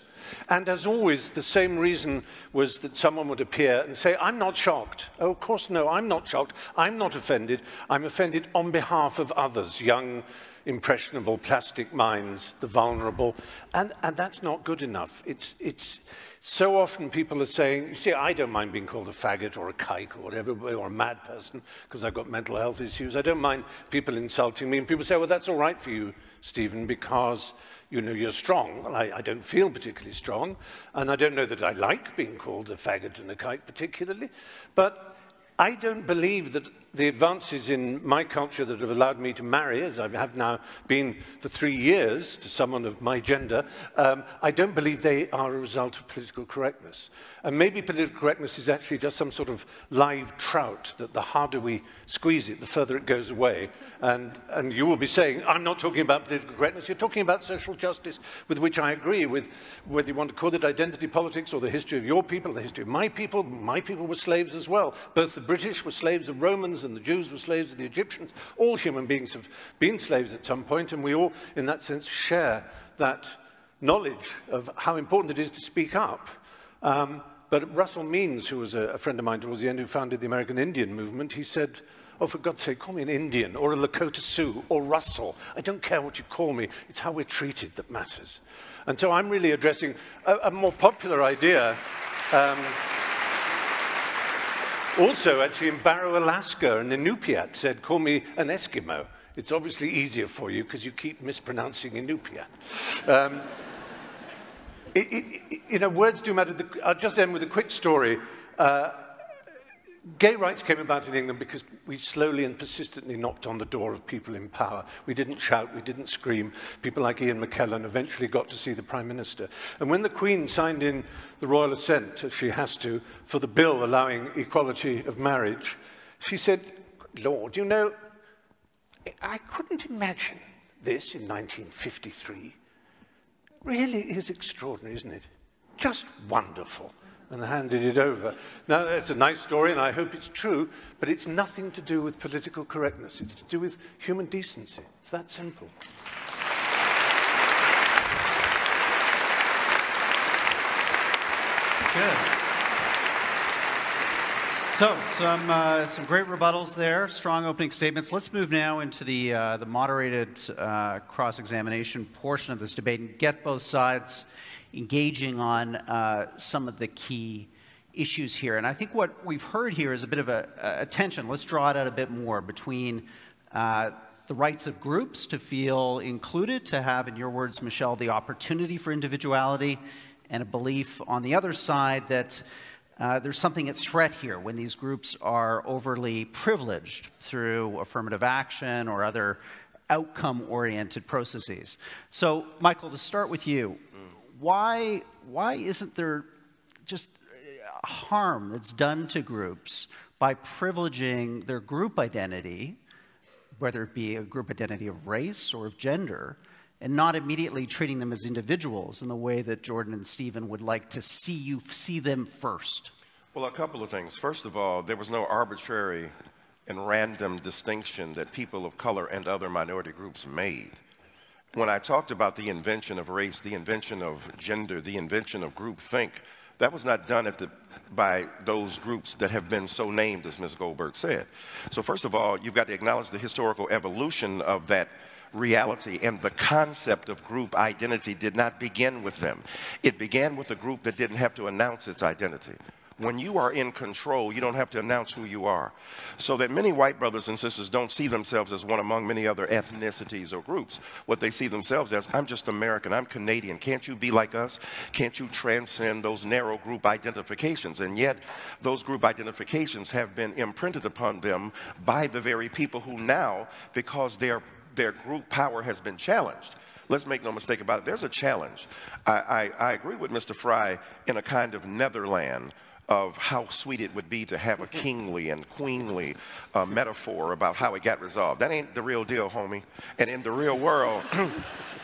And as always, the same reason was that someone would appear and say, I'm not shocked. Oh, of course, no, I'm not shocked. I'm not offended. I'm offended on behalf of others, young, impressionable, plastic minds, the vulnerable. And that's not good enough. It's so often people are saying, you see, I don't mind being called a faggot or a kike or whatever, or a mad person, because I've got mental health issues. I don't mind people insulting me. And people say, well, that's all right for you, Stephen, because you know you're strong. Well, I don't feel particularly strong, and I don't know that I like being called a faggot and a kike particularly, but I don't believe that the advances in my culture that have allowed me to marry, as I have now been for 3 years to someone of my gender, I don't believe they are a result of political correctness. And maybe political correctness is actually just some sort of live trout, that the harder we squeeze it, the further it goes away. And you will be saying, I'm not talking about political correctness, you're talking about social justice, with which I agree, with whether you want to call it identity politics or the history of your people, the history of my people were slaves as well. Both the British were slaves of Romans and the Jews were slaves of the Egyptians. All human beings have been slaves at some point, and we all, in that sense, share that knowledge of how important it is to speak up. But Russell Means, who was a friend of mine towards the end, who founded the American Indian movement, he said, oh, for God's sake, call me an Indian or a Lakota Sioux or Russell. I don't care what you call me. It's how we're treated that matters. And so I'm really addressing a more popular idea. Also, actually, in Barrow, Alaska, an Inupiat said, call me an Eskimo. It's obviously easier for you because you keep mispronouncing Inupiat. You know, words do matter. I'll just end with a quick story. Gay rights came about in England because we slowly and persistently knocked on the door of people in power. We didn't shout, we didn't scream. People like Ian McKellen eventually got to see the Prime Minister. And when the Queen signed in the royal assent, as she has to, for the bill allowing equality of marriage, she said, Lord, you know, I couldn't imagine this in 1953. Really is extraordinary, isn't it? Just wonderful. And handed it over. Now, it's a nice story, and I hope it's true, but it's nothing to do with political correctness. It's to do with human decency. It's that simple. Good. So, some great rebuttals there, strong opening statements. Let's move now into the moderated cross-examination portion of this debate and get both sides engaging on some of the key issues here. And I think what we've heard here is a bit of a tension. Let's draw it out a bit more between the rights of groups to feel included, to have, in your words, Michelle, the opportunity for individuality, and a belief on the other side that there's something at threat here when these groups are overly privileged through affirmative action or other outcome-oriented processes. So, Michael, to start with you, why isn't there just harm that's done to groups by privileging their group identity, whether it be a group identity of race or of gender, and not immediately treating them as individuals in the way that Jordan and Stephen would like to see them first? Well, a couple of things. First of all, there was no arbitrary and random distinction that people of color and other minority groups made. When I talked about the invention of race, the invention of gender, the invention of groupthink, that was not done at the by those groups that have been so named, as Ms. Goldberg said. So first of all, you've got to acknowledge the historical evolution of that reality, and the concept of group identity did not begin with them. It began with a group that didn't have to announce its identity. When you are in control, you don't have to announce who you are. So that many white brothers and sisters don't see themselves as one among many other ethnicities or groups. What they see themselves as, I'm just American, I'm Canadian. Can't you be like us? Can't you transcend those narrow group identifications? And yet, those group identifications have been imprinted upon them by the very people who now, because their group power has been challenged. Let's make no mistake about it. There's a challenge. I agree with Mr. Fry in a kind of Netherland of how sweet it would be to have a kingly and queenly metaphor about how it got resolved. That ain't the real deal, homie. And in the real world,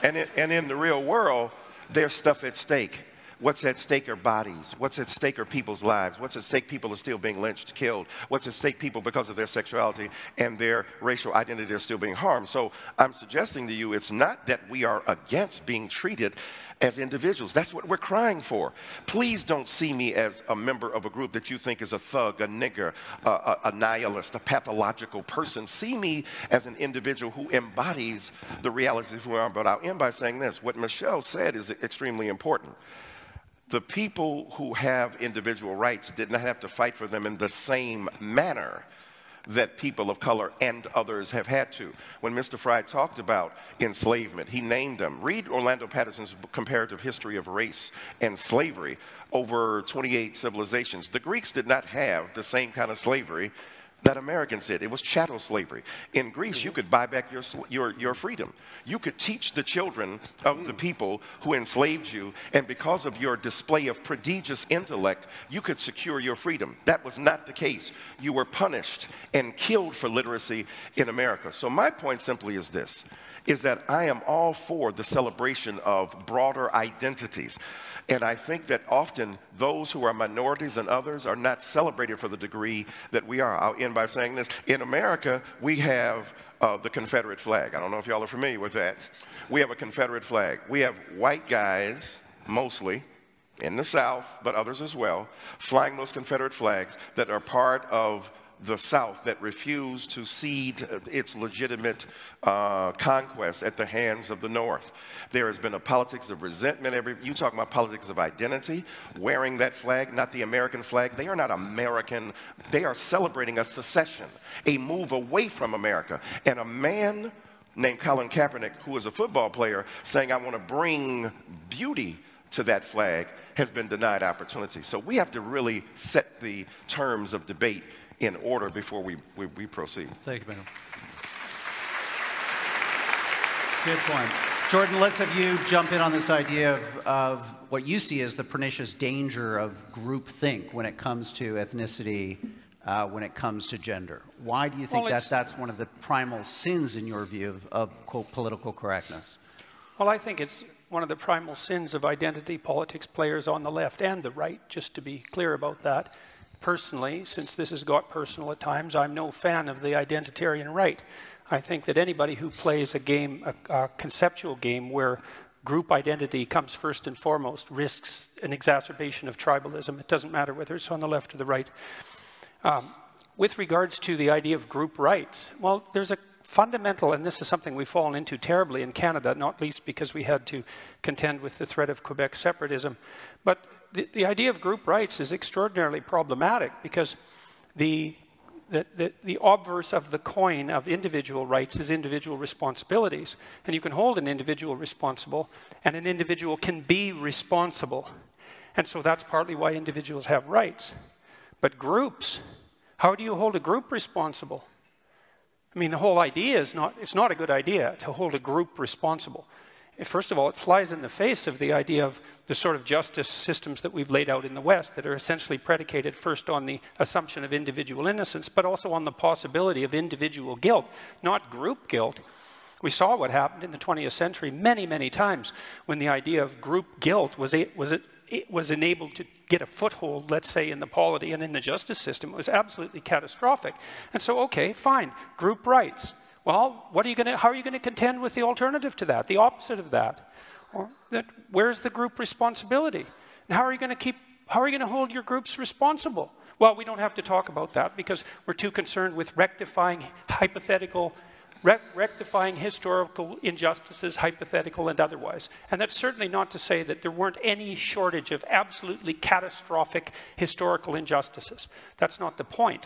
in the real world, there's stuff at stake. What's at stake are bodies. What's at stake are people's lives. What's at stake? People are still being lynched, killed. What's at stake? People, because of their sexuality and their racial identity, are still being harmed. So I'm suggesting to you, it's not that we are against being treated as individuals. That's what we're crying for. Please don't see me as a member of a group that you think is a thug, a nigger, a nihilist, a pathological person. See me as an individual who embodies the realities of who we are. But I'll end by saying this. What Michelle said is extremely important. The people who have individual rights did not have to fight for them in the same manner that people of color and others have had to. When Mr. Fry talked about enslavement, he named them. Read Orlando Patterson's comparative history of race and slavery over 28 civilizations. The Greeks did not have the same kind of slavery that Americans did. It was chattel slavery. In Greece, you could buy back your freedom. You could teach the children of the people who enslaved you, and because of your display of prodigious intellect, you could secure your freedom. That was not the case. You were punished and killed for literacy in America. So my point simply is this, is that I am all for the celebration of broader identities. And I think that often those who are minorities and others are not celebrated for the degree that we are. I'll end by saying this. In America, we have the Confederate flag. I don't know if y'all are familiar with that. We have a Confederate flag. We have white guys, mostly, in the South, but others as well, flying those Confederate flags that are part of the South that refused to cede its legitimate conquest at the hands of the North. There has been a politics of resentment. You talk about politics of identity, wearing that flag, not the American flag. They are not American. They are celebrating a secession, a move away from America. And a man named Colin Kaepernick, who is a football player, saying, I want to bring beauty to that flag, has been denied opportunity. So we have to really set the terms of debate in order before we proceed. Thank you, madam. Good point. Jordan, let's have you jump in on this idea of what you see as the pernicious danger of groupthink when it comes to ethnicity, when it comes to gender. Why do you think that's one of the primal sins, in your view, of quote, political correctness? Well, I think it's one of the primal sins of identity politics players on the left and the right, just to be clear about that. Personally, since this has got personal at times, I'm no fan of the identitarian right. I think that anybody who plays a game, a conceptual game where group identity comes first and foremost, risks an exacerbation of tribalism. It doesn't matter whether it's on the left or the right. With regards to the idea of group rights, well, there's a fundamental, and this is something we've fallen into terribly in Canada, not least because we had to contend with the threat of Quebec separatism, but the idea of group rights is extraordinarily problematic because the obverse of the coin of individual rights is individual responsibilities. And you can hold an individual responsible, and an individual can be responsible. And so that's partly why individuals have rights. But groups, how do you hold a group responsible? I mean, the whole idea is it's not a good idea to hold a group responsible. First of all, it flies in the face of the idea of the sort of justice systems that we've laid out in the West that are essentially predicated first on the assumption of individual innocence, but also on the possibility of individual guilt, not group guilt. We saw what happened in the 20th century many, many times when the idea of group guilt was enabled to get a foothold, let's say, in the polity and in the justice system. It was absolutely catastrophic. And so, okay, fine, group rights. Well, how are you going to contend with the alternative to that, the opposite of that? Where's the group responsibility? And how are you going to keep how are you going to hold your groups responsible? Well, we don't have to talk about that because we're too concerned with rectifying historical injustices, hypothetical and otherwise. And that's certainly not to say that there weren't any shortage of absolutely catastrophic historical injustices. That's not the point.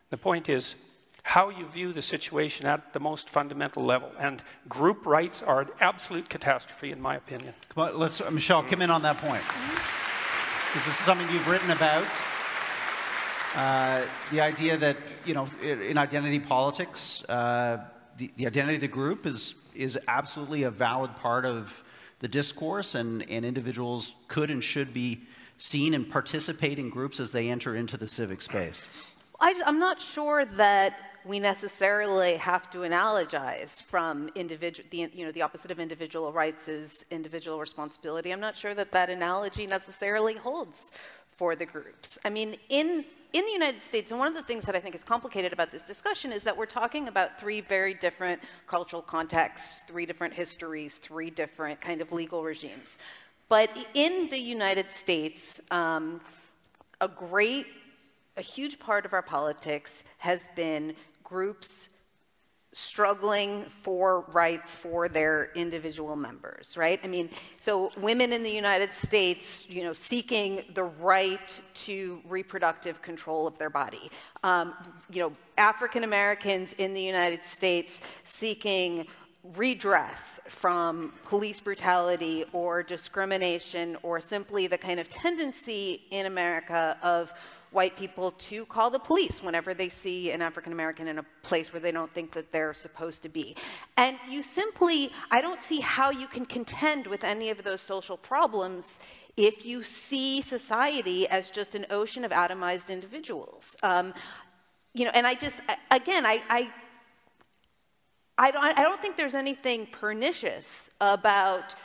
The point is how you view the situation at the most fundamental level. And group rights are an absolute catastrophe, in my opinion. Come on, let's, Michelle, come in on that point. This is something you've written about. The idea that, you know, in identity politics, the identity of the group is absolutely a valid part of the discourse, and individuals could and should be seen and participate in groups as they enter into the civic space. I'm not sure that we necessarily have to analogize from the opposite of individual rights is individual responsibility. I'm not sure that that analogy necessarily holds for the groups. I mean, in the United States, and one of the things that I think is complicated about this discussion is that we're talking about three very different cultural contexts, three different histories, three different kind of legal regimes. But in the United States, a huge part of our politics has been groups struggling for rights for their individual members, right? I mean, so women in the United States, you know, seeking the right to reproductive control of their body. You know, African Americans in the United States seeking redress from police brutality or discrimination, or simply the kind of tendency in America of white people to call the police whenever they see an African American in a place where they don't think that they're supposed to be. And you simply, I don't see how you can contend with any of those social problems if you see society as just an ocean of atomized individuals. You know, and I just, again, I don't think there's anything pernicious about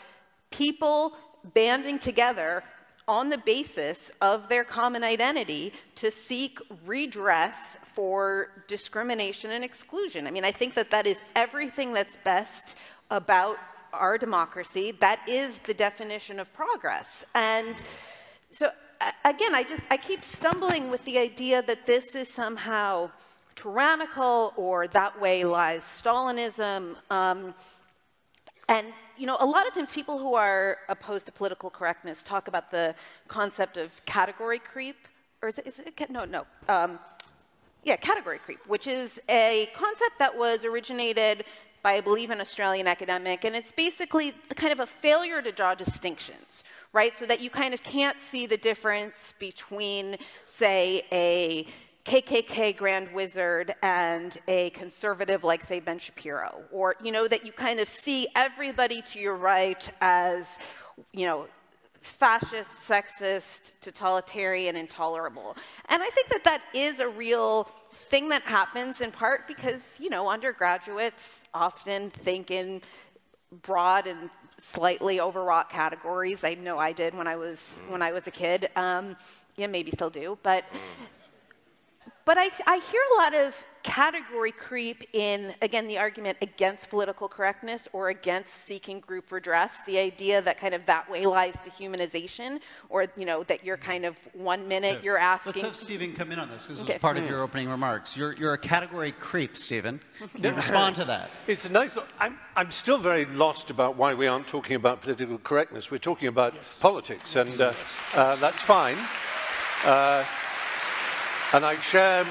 people banding together on the basis of their common identity to seek redress for discrimination and exclusion. I mean, I think that that is everything that's best about our democracy. That is the definition of progress. And so, again, I keep stumbling with the idea that this is somehow tyrannical or that way lies Stalinism. And, you know, a lot of times people who are opposed to political correctness talk about the concept of category creep, or category creep, which is a concept that was originated by, I believe, an Australian academic, and it's basically the kind of a failure to draw distinctions, right? So that you kind of can't see the difference between, say, a KKK Grand Wizard and a conservative like, say, Ben Shapiro, or, you know, that you kind of see everybody to your right as, you know, fascist, sexist, totalitarian, intolerable. And I think that that is a real thing that happens in part because, you know, undergraduates often think in broad and slightly overwrought categories. I know I did when I was a kid. Yeah, maybe still do, but I hear a lot of category creep in, again, the argument against political correctness or against seeking group redress, the idea that kind of that way lies dehumanization, or, you know, that you're kind of 1 minute you're asking. Let's have Stephen come in on this, because this was part of your opening remarks. You're a category creep, Stephen. Can you respond to that? It's a nice, I'm still very lost about why we aren't talking about political correctness. We're talking about politics, and that's fine. And I share,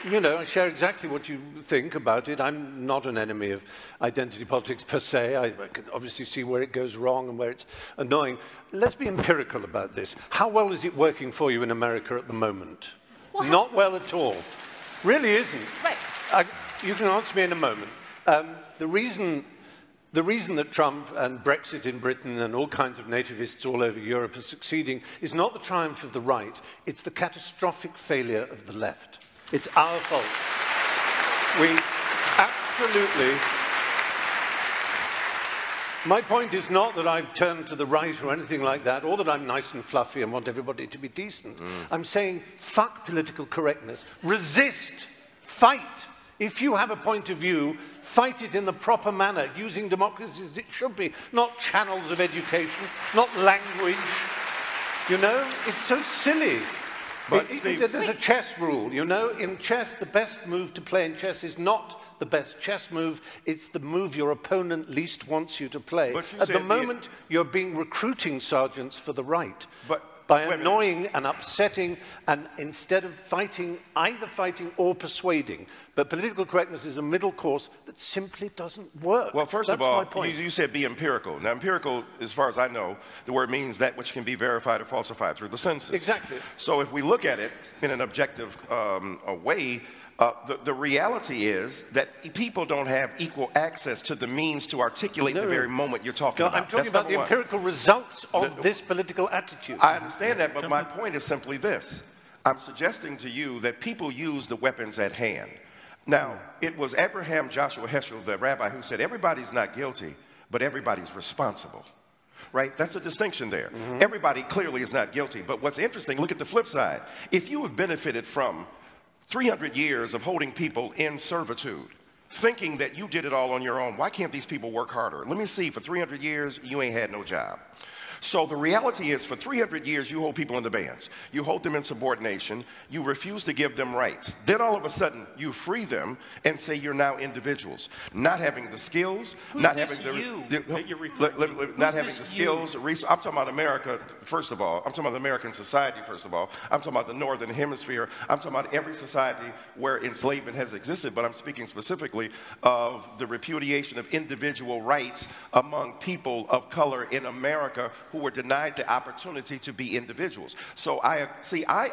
you know, I share exactly what you think about it. I'm not an enemy of identity politics per se. I can obviously see where it goes wrong and where it's annoying. Let's be empirical about this. How well is it working for you in America at the moment? Well, not well at all. Really isn't. Right. You can answer me in a moment. The reason that Trump and Brexit in Britain and all kinds of nativists all over Europe are succeeding is not the triumph of the right, it's the catastrophic failure of the left. It's our fault. We absolutely... My point is not that I've turned to the right or anything like that, or that I'm nice and fluffy and want everybody to be decent. I'm saying, fuck political correctness. Resist. Fight. If you have a point of view, fight it in the proper manner, using democracy as it should be, not channels of education, not language. You know, it's so silly. But There's a chess rule, you know. In chess, the best move to play in chess is not the best chess move. It's the move your opponent least wants you to play. At the moment, you're being recruiting sergeants for the right. By annoying and upsetting, and instead of fighting, either fighting or persuading. But political correctness is a middle course that simply doesn't work. Well, first of all, you said be empirical. Now, empirical, as far as I know, the word means that which can be verified or falsified through the census. Exactly. So if we look at it in an objective way, the reality is that people don't have equal access to the means to articulate the very moment you're talking about. I'm talking about the empirical results of this political attitude. I understand that, but my point is simply this. I'm suggesting to you that people use the weapons at hand. Now, it was Abraham Joshua Heschel, the rabbi, who said, everybody's not guilty, but everybody's responsible. Right? That's a distinction there. Everybody clearly is not guilty, but what's interesting, look at the flip side. If you have benefited from 300 years of holding people in servitude, thinking that you did it all on your own. Why can't these people work harder? Let me see, for 300 years, you ain't had no job. So the reality is, for 300 years, you hold people in the bands. You hold them in subordination. You refuse to give them rights. Then all of a sudden, you free them and say you're now individuals. Not having the skills, not having the skills. I'm talking about America, first of all. I'm talking about American society, first of all. I'm talking about the Northern Hemisphere. I'm talking about every society where enslavement has existed, but I'm speaking specifically of the repudiation of individual rights among people of color in America who were denied the opportunity to be individuals. So I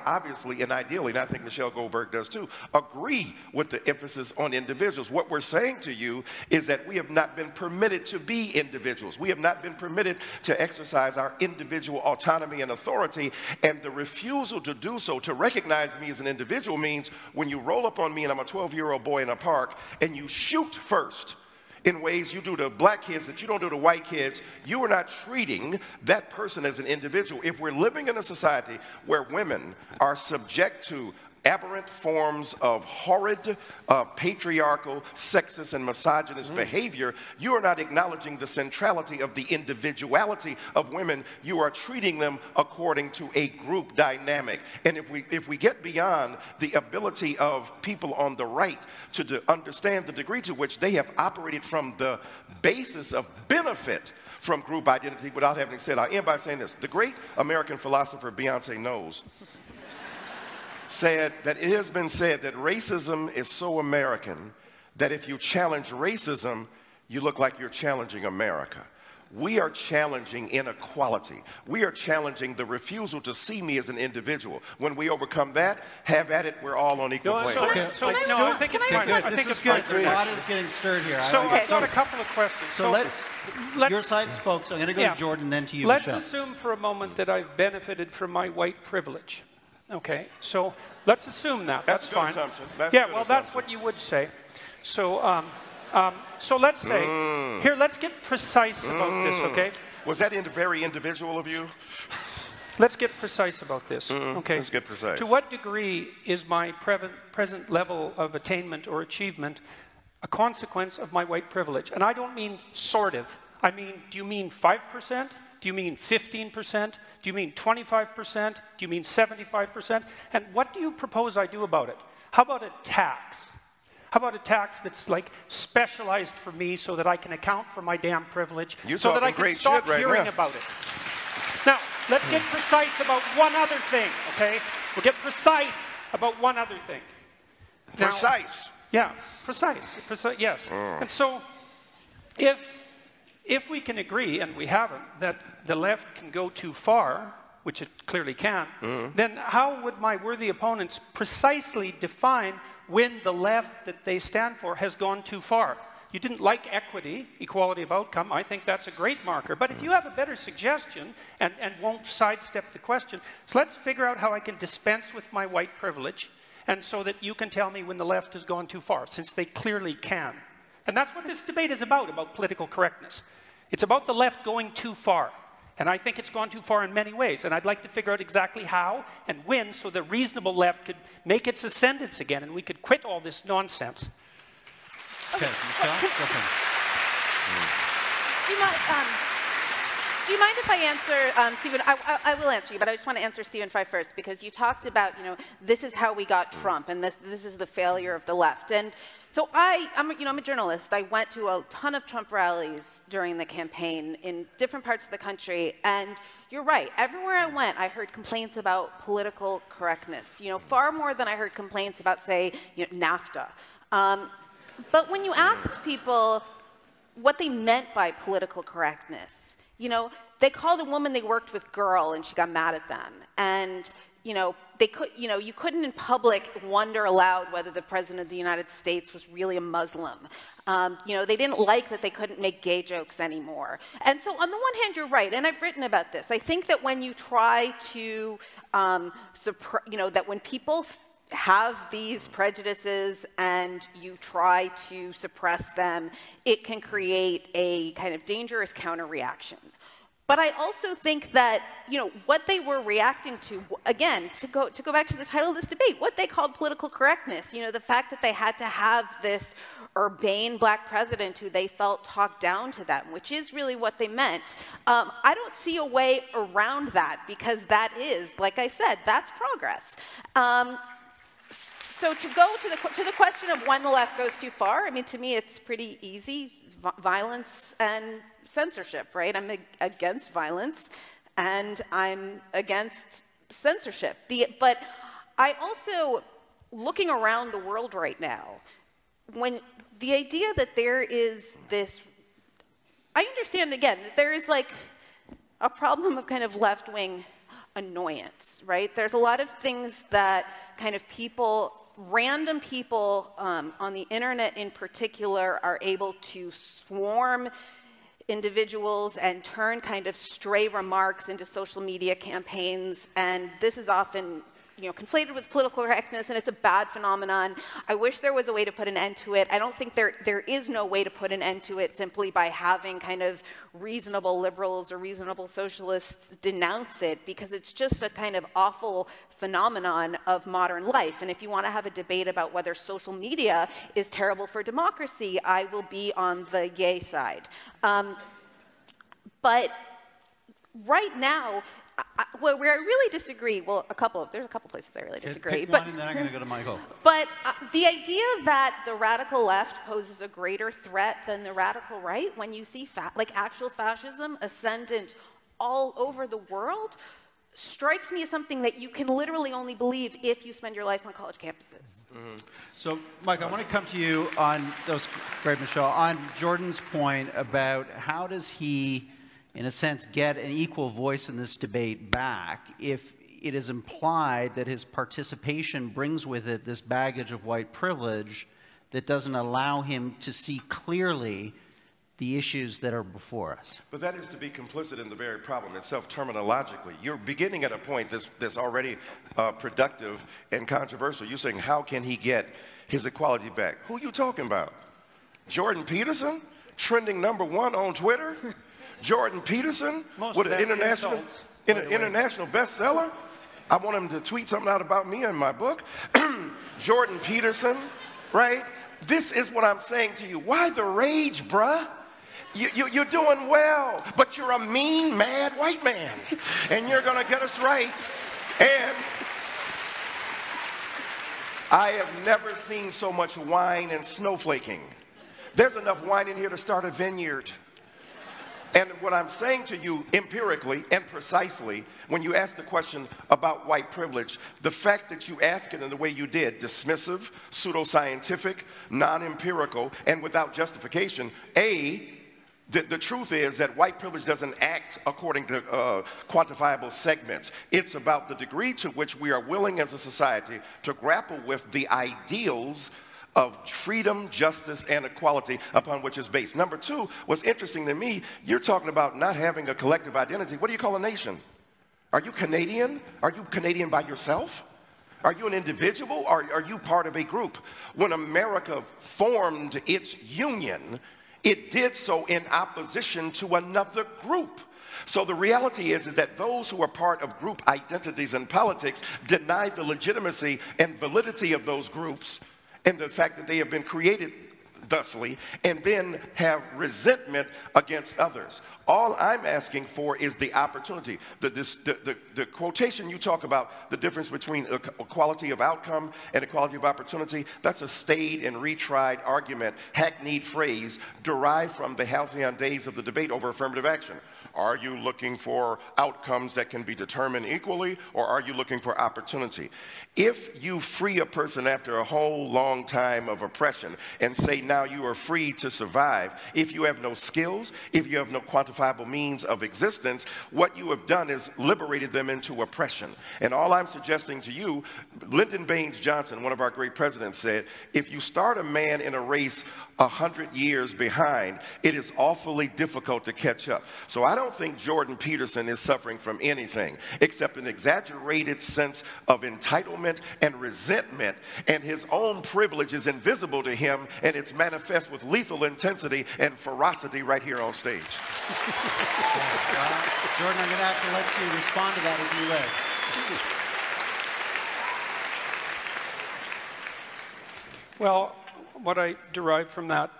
obviously and ideally, and I think Michelle Goldberg does too, agree with the emphasis on individuals. What we're saying to you is that we have not been permitted to be individuals. We have not been permitted to exercise our individual autonomy and authority, and the refusal to do so, to recognize me as an individual, means when you roll up on me and I'm a 12-year-old boy in a park and you shoot first, in ways you do to black kids that you don't do to white kids, you are not treating that person as an individual. If we're living in a society where women are subject to aberrant forms of horrid, patriarchal, sexist, and misogynist behavior, you are not acknowledging the centrality of the individuality of women. You are treating them according to a group dynamic. And if we get beyond the ability of people on the right to understand the degree to which they have operated from the basis of benefit from group identity without having said, I'll end by saying this. The great American philosopher Beyonce Knowles said that it has been said that racism is so American that if you challenge racism, you look like you're challenging America. We are challenging inequality. We are challenging the refusal to see me as an individual. When we overcome that, have at it, we're all on equal plane. I think it's fine. I think it's good. The pot is getting stirred here. So I've got a couple of questions. So let's your side spoke, so I'm going to go to Jordan, then to you, Let's Michelle. assume for a moment that I've benefited from my white privilege. Okay, so let's assume that. That's fine. That's what you would say. So, so let's say, here, let's get precise about this, okay? Was that very individual of you? Let's get precise about this, okay? Let's get precise. To what degree is my present level of attainment or achievement a consequence of my white privilege? And I don't mean sort of. I mean, do you mean 5%? Do you mean 15%? Do you mean 25%? Do you mean 75%? And what do you propose I do about it? How about a tax? How about a tax that's like specialized for me so that I can account for my damn privilege, so that I can stop hearing about it? Now, let's get precise about one other thing, okay? We'll get precise about one other thing. Now, precise? Yeah, precise, yes. And so, if we can agree, and we haven't, that the left can go too far, which it clearly can, then how would my worthy opponents precisely define when the left that they stand for has gone too far? You didn't like equity, equality of outcome. I think that's a great marker. But if you have a better suggestion and won't sidestep the question, so let's figure out how I can dispense with my white privilege, and so that you can tell me when the left has gone too far, since they clearly can. And that's what this debate is about political correctness. It's about the left going too far. And I think it's gone too far in many ways. And I'd like to figure out exactly how and when, so the reasonable left could make its ascendance again and we could quit all this nonsense. Okay, Michelle, go ahead. Do you mind, do you mind if I answer, Stephen? I will answer you, but I just want to answer Stephen Fry first, because you talked about, this is how we got Trump, and this is the failure of the left. And so I'm a journalist. I went to a ton of Trump rallies during the campaign in different parts of the country, and you're right. Everywhere I went, I heard complaints about political correctness, far more than I heard complaints about, say, NAFTA. But when you asked people what they meant by political correctness, they called a woman they worked with girl, and she got mad at them. And they could, you couldn't in public wonder aloud whether the president of the United States was really a Muslim. They didn't like that they couldn't make gay jokes anymore. And so on the one hand, you're right, and I've written about this. I think that when you try to, that when people have these prejudices and you try to suppress them, it can create a kind of dangerous counter-reaction. But I also think that, what they were reacting to, again, to go back to the title of this debate, what they called political correctness, the fact that they had to have this urbane black president who they felt talked down to them, which is really what they meant. I don't see a way around that, because that is, like I said, that's progress. So to go to the question of when the left goes too far, to me it's pretty easy, violence and censorship, right? I'm against violence, and I'm against censorship. But I also, looking around the world right now, when the idea that there is this, I understand, again, that there is like a problem of kind of left-wing annoyance, right? There's a lot of things that kind of random people on the internet in particular are able to swarm individuals and turn kind of stray remarks into social media campaigns, and this is often conflated with political correctness, and it's a bad phenomenon. I wish there was a way to put an end to it. I don't think there is no way to put an end to it simply by having kind of reasonable liberals or reasonable socialists denounce it, because it's just a kind of awful phenomenon of modern life. And if you want to have a debate about whether social media is terrible for democracy, I will be on the yay side. But right now, where I really disagree, well, there's a couple places I really disagree. Pick one, and then I'm going to go to Michael. But the idea that the radical left poses a greater threat than the radical right, when you see actual fascism ascendant all over the world, strikes me as something that you can literally only believe if you spend your life on college campuses. Mm-hmm. So, Mike, I want to come to you on those, great, Michelle, on Jordan's point about how does he, in a sense, get an equal voice in this debate back if it is implied that his participation brings with it this baggage of white privilege that doesn't allow him to see clearly the issues that are before us. But that is to be complicit in the very problem itself terminologically. You're beginning at a point that's already productive and controversial. You're saying, how can he get his equality back? Who are you talking about? Jordan Peterson, trending #1 on Twitter? Jordan Peterson, with an international bestseller? I want him to tweet something out about me in my book. Jordan Peterson, right? This is what I'm saying to you. Why the rage, bruh? You're doing well, but you're a mean, mad white man, and you're going to get us right. And I have never seen so much wine and snowflaking. There's enough wine in here to start a vineyard. And what I'm saying to you empirically and precisely, when you ask the question about white privilege, the fact that you ask it in the way you did, dismissive, pseudoscientific, non-empirical, and without justification, the truth is that white privilege doesn't act according to quantifiable segments. It's about the degree to which we are willing as a society to grapple with the ideals of freedom, justice, and equality upon which it's based. Number two, what's interesting to me, you're talking about not having a collective identity. What do you call a nation? Are you Canadian? Are you Canadian by yourself? Are you an individual, or are you part of a group? When America formed its union, it did so in opposition to another group. So the reality is that those who are part of group identities in politics deny the legitimacy and validity of those groups, and the fact that they have been created thusly, and then have resentment against others. All I'm asking for is the opportunity. The quotation you talk about, the difference between equality of outcome and equality of opportunity, that's a staid and retried argument, hackneyed phrase derived from the halcyon days of the debate over affirmative action. Are you looking for outcomes that can be determined equally, or are you looking for opportunity? If you free a person after a whole long time of oppression and say now you are free to survive, if you have no skills, if you have no quantifiable means of existence, what you have done is liberated them into oppression. And all I'm suggesting to you, Lyndon Baines Johnson, one of our great presidents, said, if you start a man in a race 100 years behind, it is awfully difficult to catch up. So I don't think Jordan Peterson is suffering from anything except an exaggerated sense of entitlement and resentment, and his own privilege is invisible to him, and it's manifest with lethal intensity and ferocity right here on stage. Jordan, I'm going to have to let you respond to that if you will. Well, what I derive from that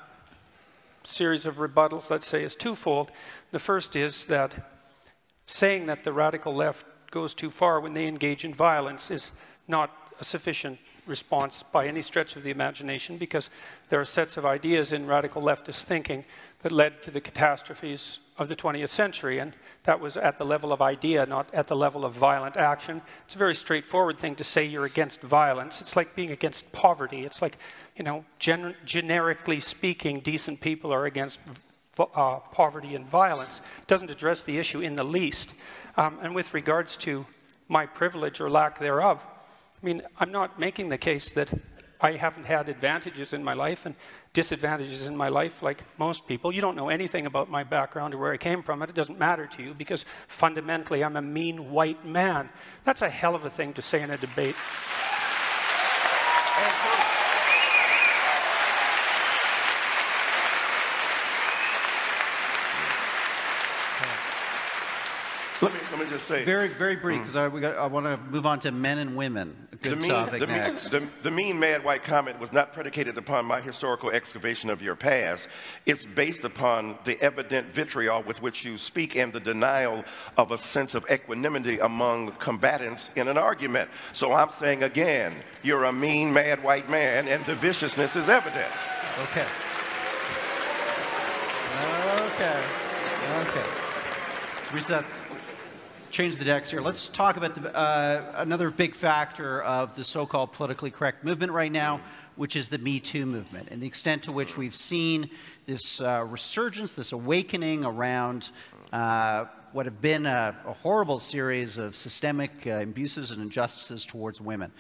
series of rebuttals, let's say, is twofold. The first is that saying that the radical left goes too far when they engage in violence is not a sufficient response by any stretch of the imagination, because there are sets of ideas in radical leftist thinking that led to the catastrophes of the 20th century, and that was at the level of idea, not at the level of violent action. It's a very straightforward thing to say you're against violence. It's like being against poverty. It's like, you know, generically speaking, decent people are against poverty and violence. It doesn't address the issue in the least. And with regards to my privilege or lack thereof, I mean, I'm not making the case that I haven't had advantages in my life and disadvantages in my life like most people. You don't know anything about my background or where I came from, and it doesn't matter to you because fundamentally I'm a mean white man. That's a hell of a thing to say in a debate. Let me just say... Very, very brief, because I want to move on to men and women. A good topic next. The mean, mad white comment was not predicated upon my historical excavation of your past. It's based upon the evident vitriol with which you speak and the denial of a sense of equanimity among combatants in an argument. So I'm saying again, you're a mean, mad white man, and the viciousness is evident. Okay. Okay. Okay. Let's reset. Change the decks here. Let's talk about another big factor of the so-called politically correct movement right now, which is the Me Too movement, and the extent to which we've seen this resurgence, this awakening around what have been a horrible series of systemic abuses and injustices towards women.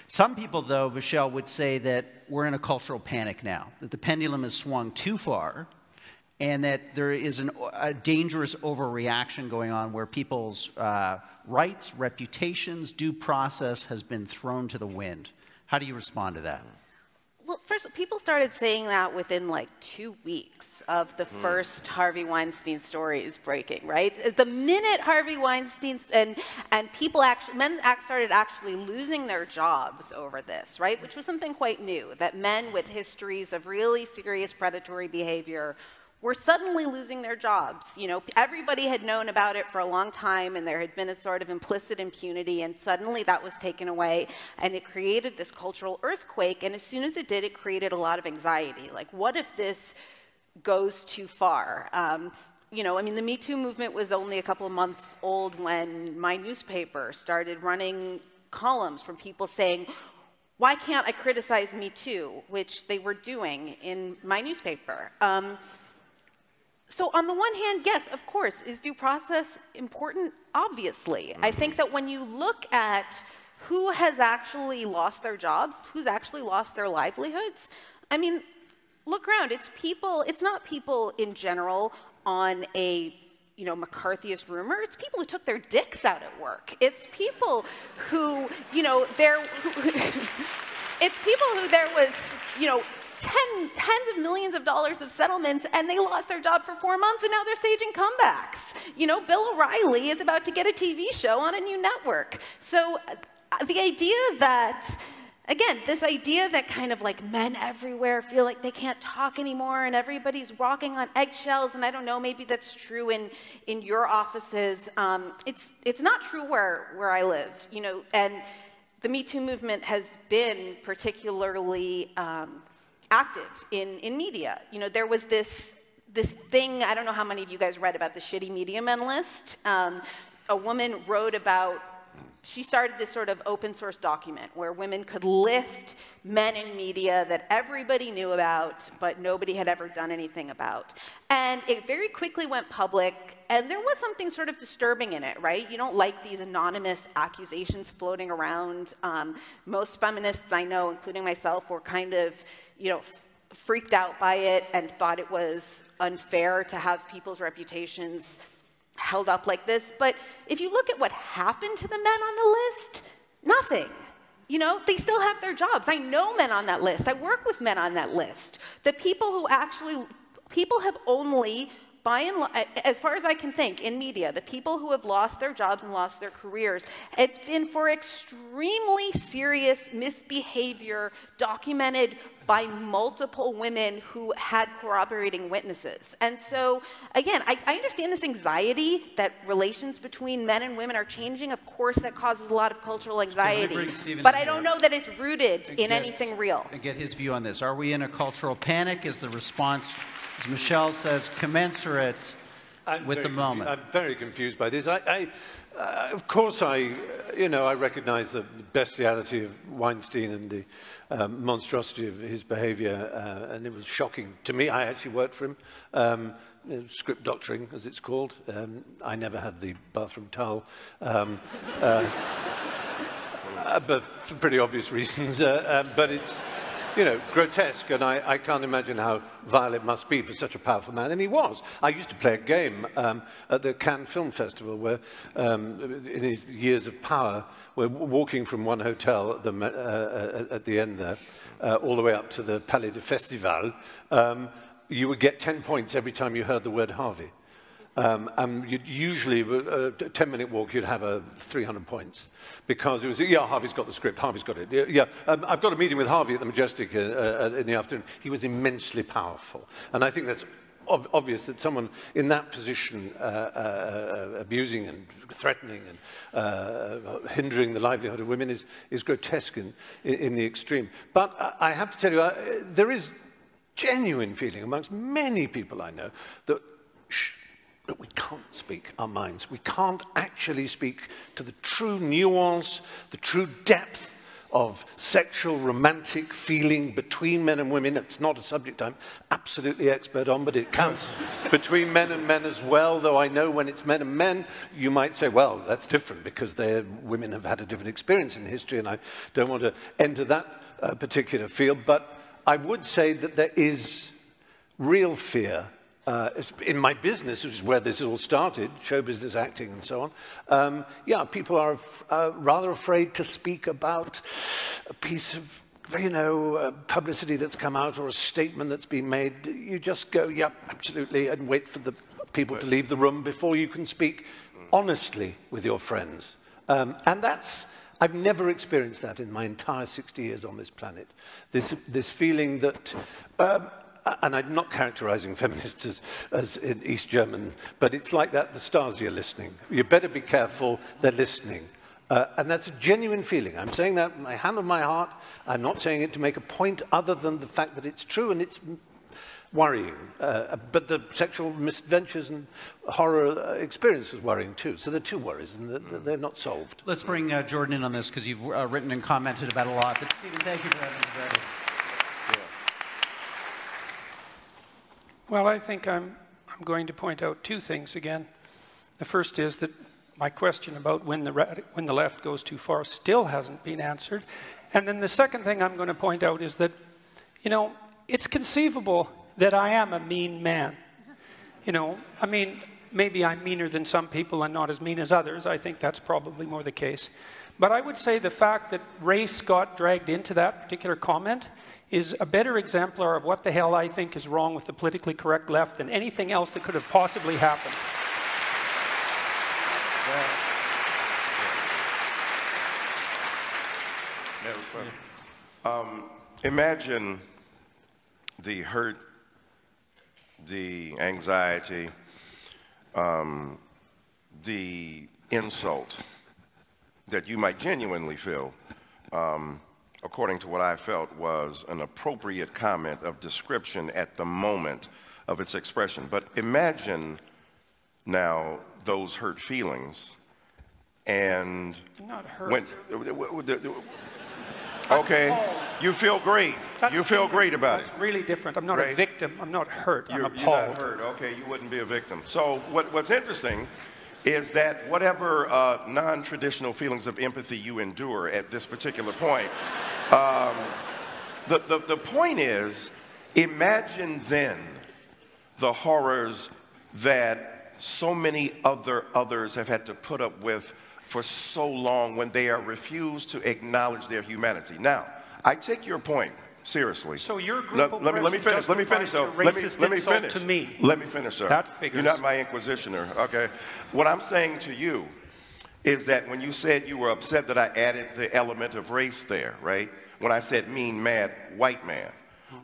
Some people, though, Michelle, would say that we're in a cultural panic now, that the pendulum has swung too far, and that there is a dangerous overreaction going on where people's rights, reputations, due process has been thrown to the wind. How do you respond to that? Well, first, people started saying that within like 2 weeks of the first Harvey Weinstein stories breaking, right? The minute Harvey Weinstein and people men started actually losing their jobs over this, right? Which was something quite new, that men with histories of really serious predatory behavior were suddenly losing their jobs. You know, everybody had known about it for a long time, and there had been a sort of implicit impunity, and suddenly that was taken away, and it created this cultural earthquake, and as soon as it did, it created a lot of anxiety. Like, what if this goes too far? You know, I mean, the Me Too movement was only a couple of months old when my newspaper started running columns from people saying, why can't I criticize Me Too, which they were doing in my newspaper. So on the one hand, yes, of course, is due process important? Obviously. I think that when you look at who has actually lost their jobs, who's actually lost their livelihoods, I mean, look around. It's people, it's not people in general on a, you know, McCarthyist rumor. It's people who took their dicks out at work. It's people who, you know, it's people who there was, you know, tens of millions of dollars of settlements, and they lost their job for 4 months, and now they're staging comebacks. You know, Bill O'Reilly is about to get a TV show on a new network. So the idea that again, this idea that kind of like men everywhere feel like they can't talk anymore and everybody's walking on eggshells, and I don't know, maybe that's true in your offices. It's not true where I live, you know, and the Me Too movement has been particularly active in media. You know, there was this thing, I don't know how many of you guys read about the shitty media men list. A woman wrote about, she started this sort of open source document where women could list men in media that everybody knew about, but nobody had ever done anything about. And it very quickly went public, and there was something sort of disturbing in it, right? You don't like these anonymous accusations floating around. Most feminists I know, including myself, were kind of, you know, freaked out by it and thought it was unfair to have people's reputations held up like this. But if you look at what happened to the men on the list, nothing. You know, they still have their jobs. I know men on that list. I work with men on that list. The people who actually, people have only, by and large, as far as I can think, in media, the people who have lost their jobs and lost their careers, it's been for extremely serious misbehavior documented by multiple women who had corroborating witnesses. And so, again, I understand this anxiety that relations between men and women are changing. Of course, that causes a lot of cultural anxiety. But I don't know that it's rooted in anything real. And get his view on this. Are we in a cultural panic? Is the response, as Michelle says, commensurate with the moment? I'm very confused by this. Of course, you know, I recognize the bestiality of Weinstein and the monstrosity of his behavior, and it was shocking to me. I actually worked for him, script doctoring, as it's called. I never had the bathroom towel, but for pretty obvious reasons. But it's, you know, grotesque, and I can't imagine how vile it must be for such a powerful man, and he was. I used to play a game at the Cannes Film Festival where, in his years of power, we're walking from one hotel at the end there, all the way up to the Palais de Festival. You would get 10 points every time you heard the word Harvey. You'd usually, a 10-minute walk, you'd have 300 points. Because it was, yeah, Harvey's got the script, Harvey's got it. Yeah, I've got a meeting with Harvey at the Majestic in the afternoon. He was immensely powerful. And I think that's obvious that someone in that position, abusing and threatening and hindering the livelihood of women is grotesque in the extreme. But I have to tell you, there is genuine feeling amongst many people I know that we can't speak our minds. We can't actually speak to the true nuance, the true depth of sexual, romantic feeling between men and women. It's not a subject I'm absolutely expert on, but it counts between men and men as well, though I know when it's men and men, you might say, well, that's different because women have had a different experience in history, and I don't want to enter that particular field, but I would say that there is real fear in my business, which is where this all started, show business, acting, and so on. Yeah, people are rather afraid to speak about a piece of, you know, publicity that's come out or a statement that's been made. You just go, yep, absolutely, and wait for the people to leave the room before you can speak honestly with your friends. And that's, I've never experienced that in my entire 60 years on this planet. This feeling that, and I'm not characterizing feminists as in East German, but it's like that, the Stasi are listening. You better be careful, they're listening. And that's a genuine feeling. I'm saying that with my hand on my heart. I'm not saying it to make a point other than the fact that it's true and it's worrying. But the sexual misadventures and horror experience is worrying too. So there are two worries, and they're not solved. Let's bring Jordan in on this, because you've written and commented about a lot. But Stephen, thank you for having us ready. Well, I think I'm going to point out two things again. The first is that my question about when the left goes too far still hasn't been answered. And then the second thing I'm going to point out is that, you know, it's conceivable that I am a mean man. You know, I mean, maybe I'm meaner than some people and not as mean as others. I think that's probably more the case. But I would say the fact that race got dragged into that particular comment is a better exemplar of what the hell I think is wrong with the politically correct left than anything else that could have possibly happened. Imagine the hurt, the anxiety, the insult that you might genuinely feel, according to what I felt was an appropriate comment of description at the moment of its expression. But imagine now those hurt feelings and not hurt. When, okay, you feel great. You feel great about it. That's really different. I'm not a victim. I'm not hurt. I'm appalled. You're not hurt. Okay, you wouldn't be a victim. So what's interesting is that whatever non-traditional feelings of empathy you endure at this particular point, the point is, imagine then the horrors that so many others have had to put up with for so long when they are refused to acknowledge their humanity. Now, I take your point seriously. So your group of let me finish. Let me finish, though. Let me finish. To me. Let me finish, sir. That figures. You're not my inquisitioner, okay? What I'm saying to you is that when you said you were upset that I added the element of race there, right? When I said mean, mad, white man.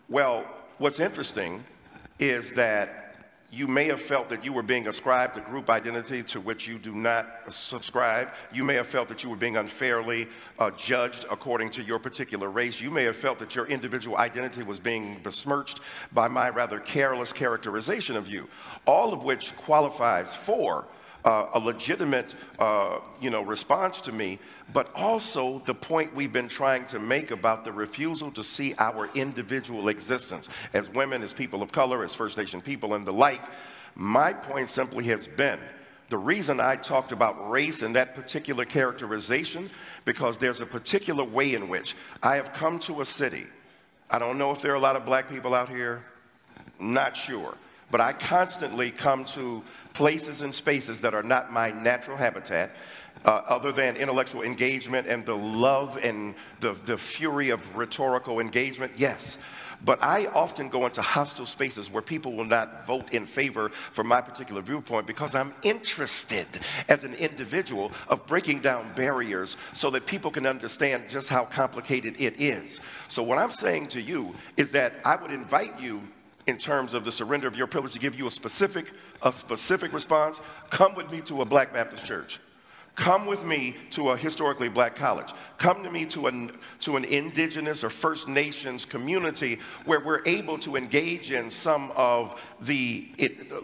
Well, what's interesting is that you may have felt that you were being ascribed a group identity to which you do not subscribe. You may have felt that you were being unfairly judged according to your particular race. You may have felt that your individual identity was being besmirched by my rather careless characterization of you, all of which qualifies for a legitimate response to me, but also the point we've been trying to make about the refusal to see our individual existence as women, as people of color, as First Nation people, and the like. My point simply has been, the reason I talked about race in that particular characterization, because there's a particular way in which I have come to a city. I don't know if there are a lot of black people out here, not sure, but I constantly come to places and spaces that are not my natural habitat, other than intellectual engagement and the love and the fury of rhetorical engagement, yes. But I often go into hostile spaces where people will not vote in favor for my particular viewpoint because I'm interested as an individual of breaking down barriers so that people can understand just how complicated it is. So what I'm saying to you is that I would invite you, in terms of the surrender of your privilege, to give you a specific response. Come with me to a Black Baptist church. Come with me to a historically black college. Come to me to an indigenous or First Nations community where we're able to engage in some of the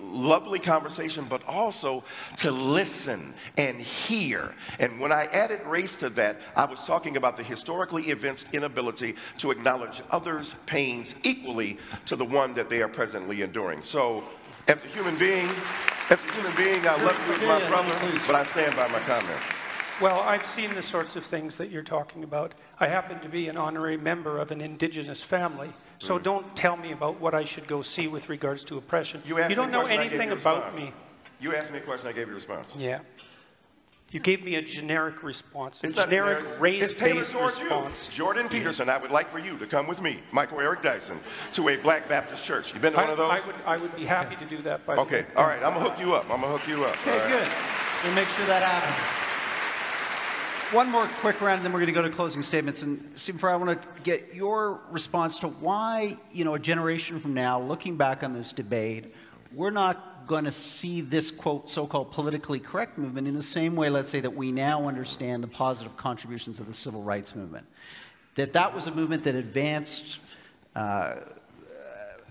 lovely conversation, but also to listen and hear. And when I added race to that, I was talking about the historically evinced inability to acknowledge others' pains equally to the one that they are presently enduring. So, as a human being, I love you as my brother, but I stand by my comment. Well, I've seen the sorts of things that you're talking about. I happen to be an honorary member of an indigenous family, so don't tell me about what I should go see with regards to oppression. You don't know anything about me. You asked me a question, I gave you a response. Yeah. You gave me a generic response, a generic race-based response. Jordan Peterson, I would like for you to come with me, Michael Eric Dyson, to a Black Baptist church. You been to one of those? I would be happy to do that, by the way. Okay, all right, I'm going to hook you up. Okay, good. We'll make sure that happens. One more quick round, and then we're going to go to closing statements. And Stephen Fry, I want to get your response to why, a generation from now, looking back on this debate, we're not going to see this, quote, so-called politically correct movement in the same way, let's say, that we now understand the positive contributions of the civil rights movement. That was a movement that advanced a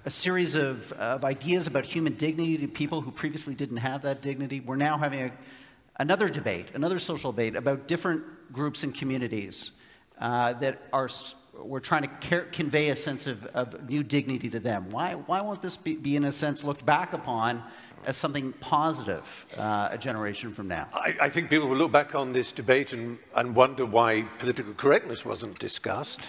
series of ideas about human dignity to people who previously didn't have that dignity. We're now having another debate, another social debate about different groups and communities that we're trying to convey a sense of new dignity to them. Why won't this be, in a sense, looked back upon as something positive a generation from now? I think people will look back on this debate and wonder why political correctness wasn't discussed.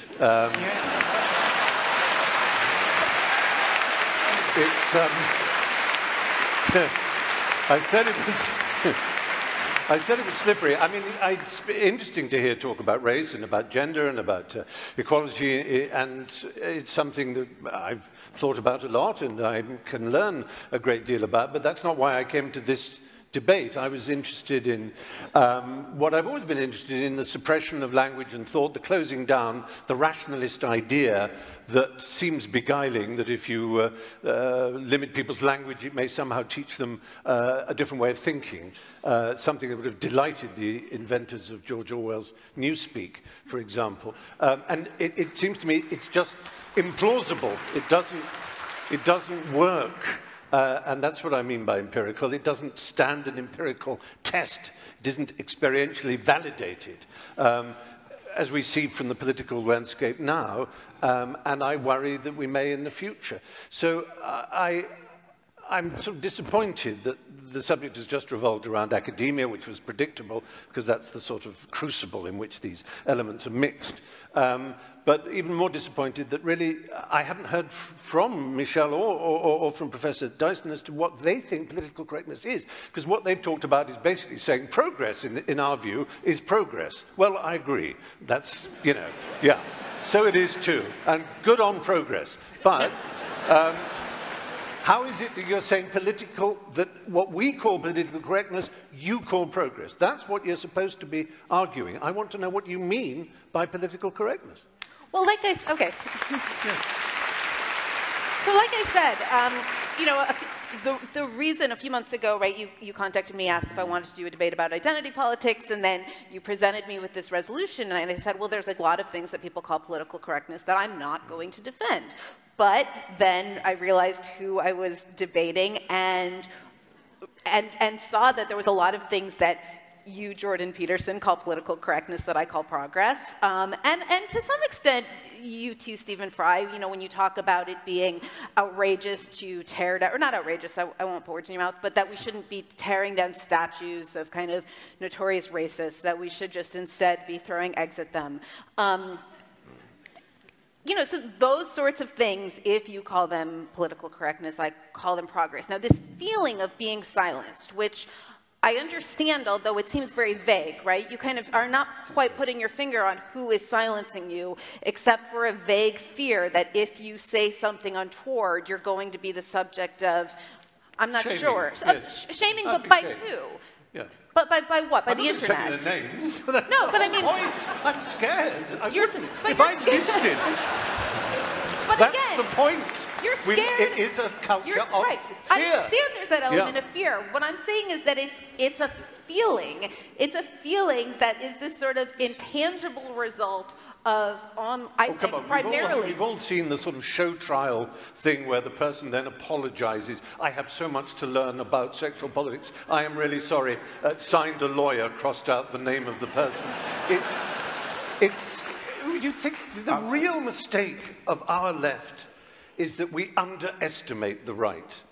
I said it was slippery. I mean, it's interesting to hear talk about race and about gender and about equality, and it's something that I've thought about a lot and I can learn a great deal about, but that's not why I came to this debate, I was interested in what I've always been interested in, the suppression of language and thought, the closing down, the rationalist idea that seems beguiling, that if you limit people's language, it may somehow teach them a different way of thinking, something that would have delighted the inventors of George Orwell's Newspeak, for example. And it seems to me it's just implausible. It doesn't work. And that's what I mean by empirical. It doesn't stand an empirical test. It isn't experientially validated, as we see from the political landscape now, and I worry that we may in the future. So I'm sort of disappointed that the subject has just revolved around academia, which was predictable, because that's the sort of crucible in which these elements are mixed. But even more disappointed that really I haven't heard from Michel or from Professor Dyson as to what they think political correctness is, because what they've talked about is basically saying progress, in our view, is progress. Well, I agree. That's, you know, yeah. So it is too, and good on progress. But how is it that you're saying that what we call political correctness, you call progress? That's what you're supposed to be arguing. I want to know what you mean by political correctness. Well, like I said, you know, the reason a few months ago, right, you contacted me, asked if I wanted to do a debate about identity politics, and then you presented me with this resolution, and I said, well, there's like a lot of things that people call political correctness that I'm not going to defend. But then I realized who I was debating and saw that there was a lot of things that you, Jordan Peterson, call political correctness that I call progress. And to some extent, you too, Stephen Fry, you know, when you talk about it being outrageous to tear down, or not outrageous, I won't put words in your mouth, but that we shouldn't be tearing down statues of kind of notorious racists, that we should just instead be throwing eggs at them. You know, so those sorts of things, if you call them political correctness, I call them progress. Now, this feeling of being silenced, which I understand, although it seems very vague, right? You kind of are not quite putting your finger on who is silencing you, except for a vague fear that if you say something untoward, you're going to be the subject of, I'm not sure, yes. Shaming, but by who? Yeah. But by what? By the internet? I'm not saying their names. No, but I mean, I'm scared. If I'm listed, but that's again, the point. You're scared. It is a culture of right. fear. I understand there's that element of fear. What I'm saying is that it's a feeling. It's a feeling that is this sort of intangible result of, I think, primarily. We've all seen the sort of show trial thing where the person then apologizes. I have so much to learn about sexual politics. I am really sorry. Signed a lawyer, crossed out the name of the person. You think the real mistake of our left is that we underestimate the right.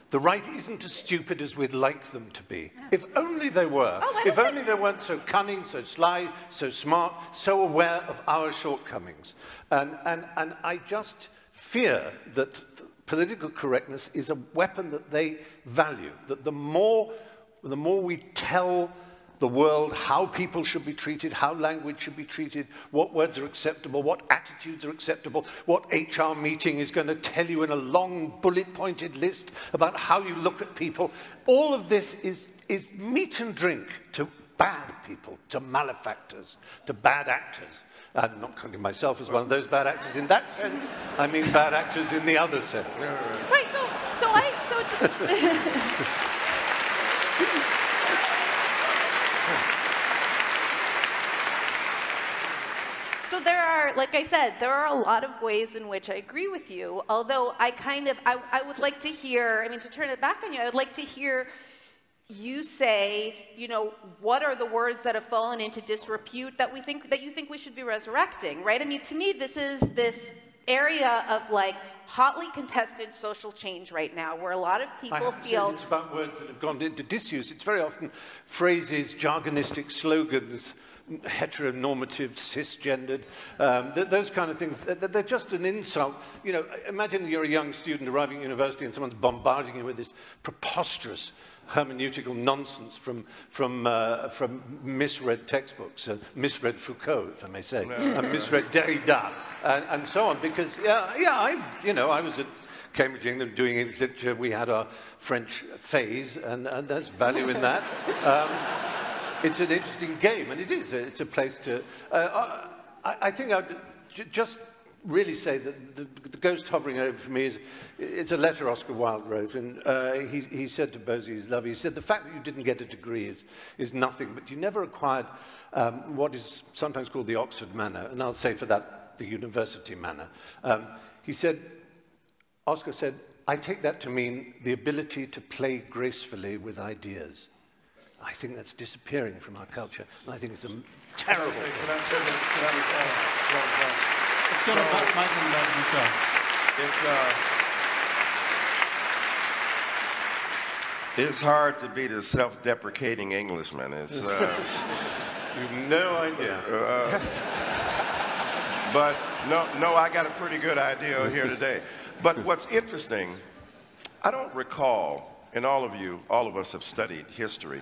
The right isn't as stupid as we'd like them to be. If only they were. If only they weren't so cunning, so sly, so smart, so aware of our shortcomings. And I just fear that political correctness is a weapon that they value. That the more we tell the world how people should be treated, how language should be treated, what words are acceptable, what attitudes are acceptable, what HR meeting is going to tell you in a long bullet-pointed list about how you look at people. All of this is meat and drink to bad people, to malefactors, to bad actors. I'm not counting myself as one of those bad actors in that sense. I mean bad actors in the other sense. Right, So there are, like I said, there are a lot of ways in which I agree with you, although I would like to hear, I mean, to turn it back on you, I would like to hear you say, you know, what are the words that have fallen into disrepute that you think we should be resurrecting, right? I mean, to me, this is this area of like hotly contested social change right now, where a lot of people feel it's about words that have gone into disuse. It's very often phrases, jargonistic slogans, heteronormative, cisgendered, those kind of things. They're just an insult. You know, imagine you're a young student arriving at university and someone's bombarding you with this preposterous hermeneutical nonsense from misread textbooks, misread Foucault, if I may say, and misread Derrida, and so on. Because I was at Cambridge, England, doing English literature. We had our French phase, and there's value in that. It's an interesting game, and it is. It's a place to... I think I'd just really say that the ghost hovering over for me is, it's a letter Oscar Wilde wrote, and he said to Bosie, his love, he said, the fact that you didn't get a degree is nothing, but you never acquired what is sometimes called the Oxford manner, and I'll say for that, the university manner. He said, Oscar said, I take that to mean the ability to play gracefully with ideas. I think that's disappearing from our culture, and I think it's a terrible thing. Let's go to Mike and Michelle. It's hard to be the self-deprecating Englishman. It's, you have no idea. But no, I got a pretty good idea here today. But what's interesting, I don't recall, and all of us have studied history,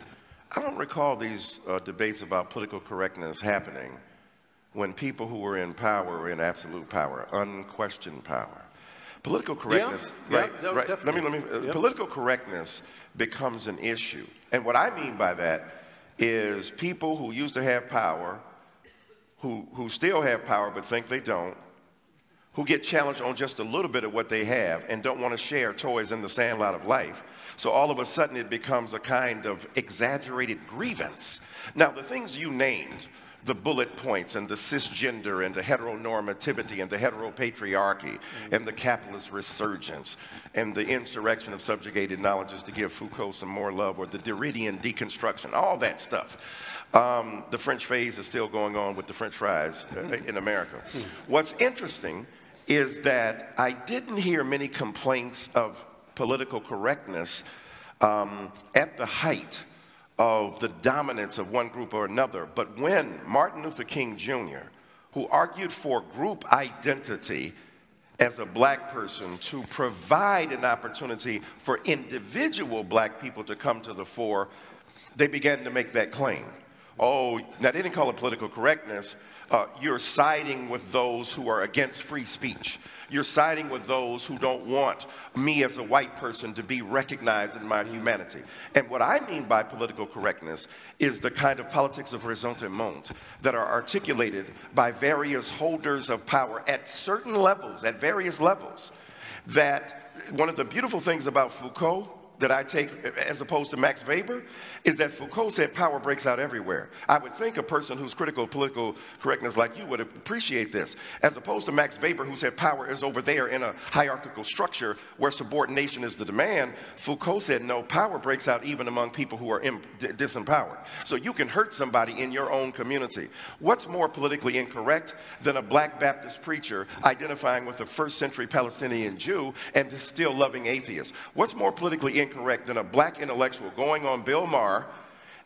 I don't recall these debates about political correctness happening when people who were in power were in absolute power, unquestioned power. Political correctness, right? Political correctness becomes an issue. And what I mean by that is people who used to have power, who still have power but think they don't, who get challenged on just a little bit of what they have and don't want to share toys in the sandlot of life. So all of a sudden it becomes a kind of exaggerated grievance. Now the things you named, the bullet points and the cisgender and the heteronormativity and the heteropatriarchy and the capitalist resurgence and the insurrection of subjugated knowledges, to give Foucault some more love, or the Derridian deconstruction, all that stuff. The French phase is still going on with the French fries in America. What's interesting is that I didn't hear many complaints of political correctness at the height of the dominance of one group or another. But when Martin Luther King Jr., who argued for group identity as a black person to provide an opportunity for individual black people to come to the fore, they began to make that claim. Oh, now they didn't call it political correctness. You're siding with those who are against free speech. You're siding with those who don't want me as a white person to be recognized in my humanity. And what I mean by political correctness is the kind of politics of ressentiment that are articulated by various holders of power at certain levels, at various levels. That one of the beautiful things about Foucault that I take as opposed to Max Weber is that Foucault said power breaks out everywhere. I would think a person who's critical of political correctness like you would appreciate this, as opposed to Max Weber, who said power is over there in a hierarchical structure where subordination is the demand. Foucault said no, power breaks out even among people who are disempowered. So you can hurt somebody in your own community. What's more politically incorrect than a black Baptist preacher identifying with a first-century Palestinian Jew and still loving atheists? What's more politically incorrect than a black intellectual going on Bill Maher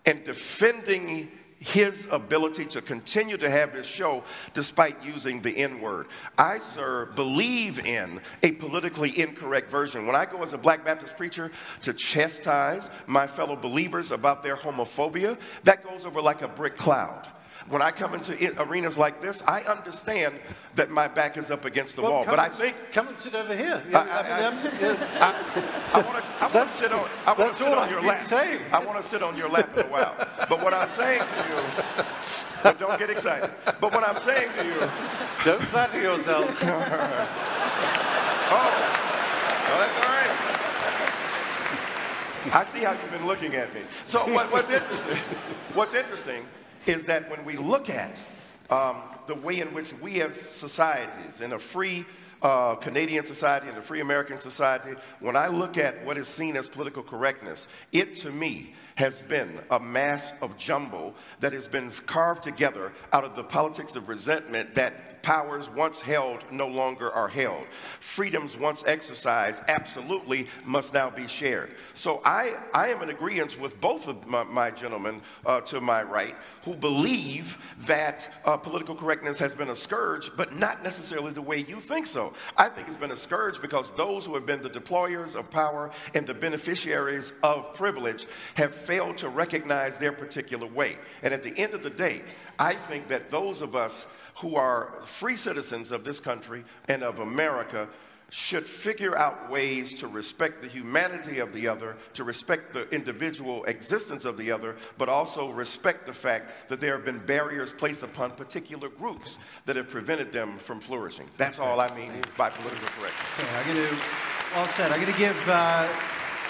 and defending his ability to continue to have his show despite using the N-word? I, sir, believe in a politically incorrect version. When I go as a black Baptist preacher to chastise my fellow believers about their homophobia, that goes over like a brick cloud. When I come into arenas like this, I understand that my back is up against the wall. But I think... Come and sit over here. I want to sit on your lap. I want to sit on your lap in a while. But what I'm saying to you... But don't get excited. But what I'm saying to you... Don't flatter yourself. Oh, well, that's all right. I see how you've been looking at me. So what's interesting is that when we look at the way in which we as societies, in a free Canadian society and a free American society, when I look at what is seen as political correctness, it to me has been a mass of jumble that has been carved together out of the politics of resentment that powers once held no longer are held. Freedoms once exercised absolutely must now be shared. So I am in agreement with both of my gentlemen to my right who believe that political correctness has been a scourge, but not necessarily the way you think so. I think it's been a scourge because those who have been the deployers of power and the beneficiaries of privilege have failed to recognize their particular way. And at the end of the day, I think that those of us who are free citizens of this country and of America should figure out ways to respect the humanity of the other, to respect the individual existence of the other, but also respect the fact that there have been barriers placed upon particular groups that have prevented them from flourishing. That's all I mean by political correctness. Okay, I'm going to, well said. I'm going to give,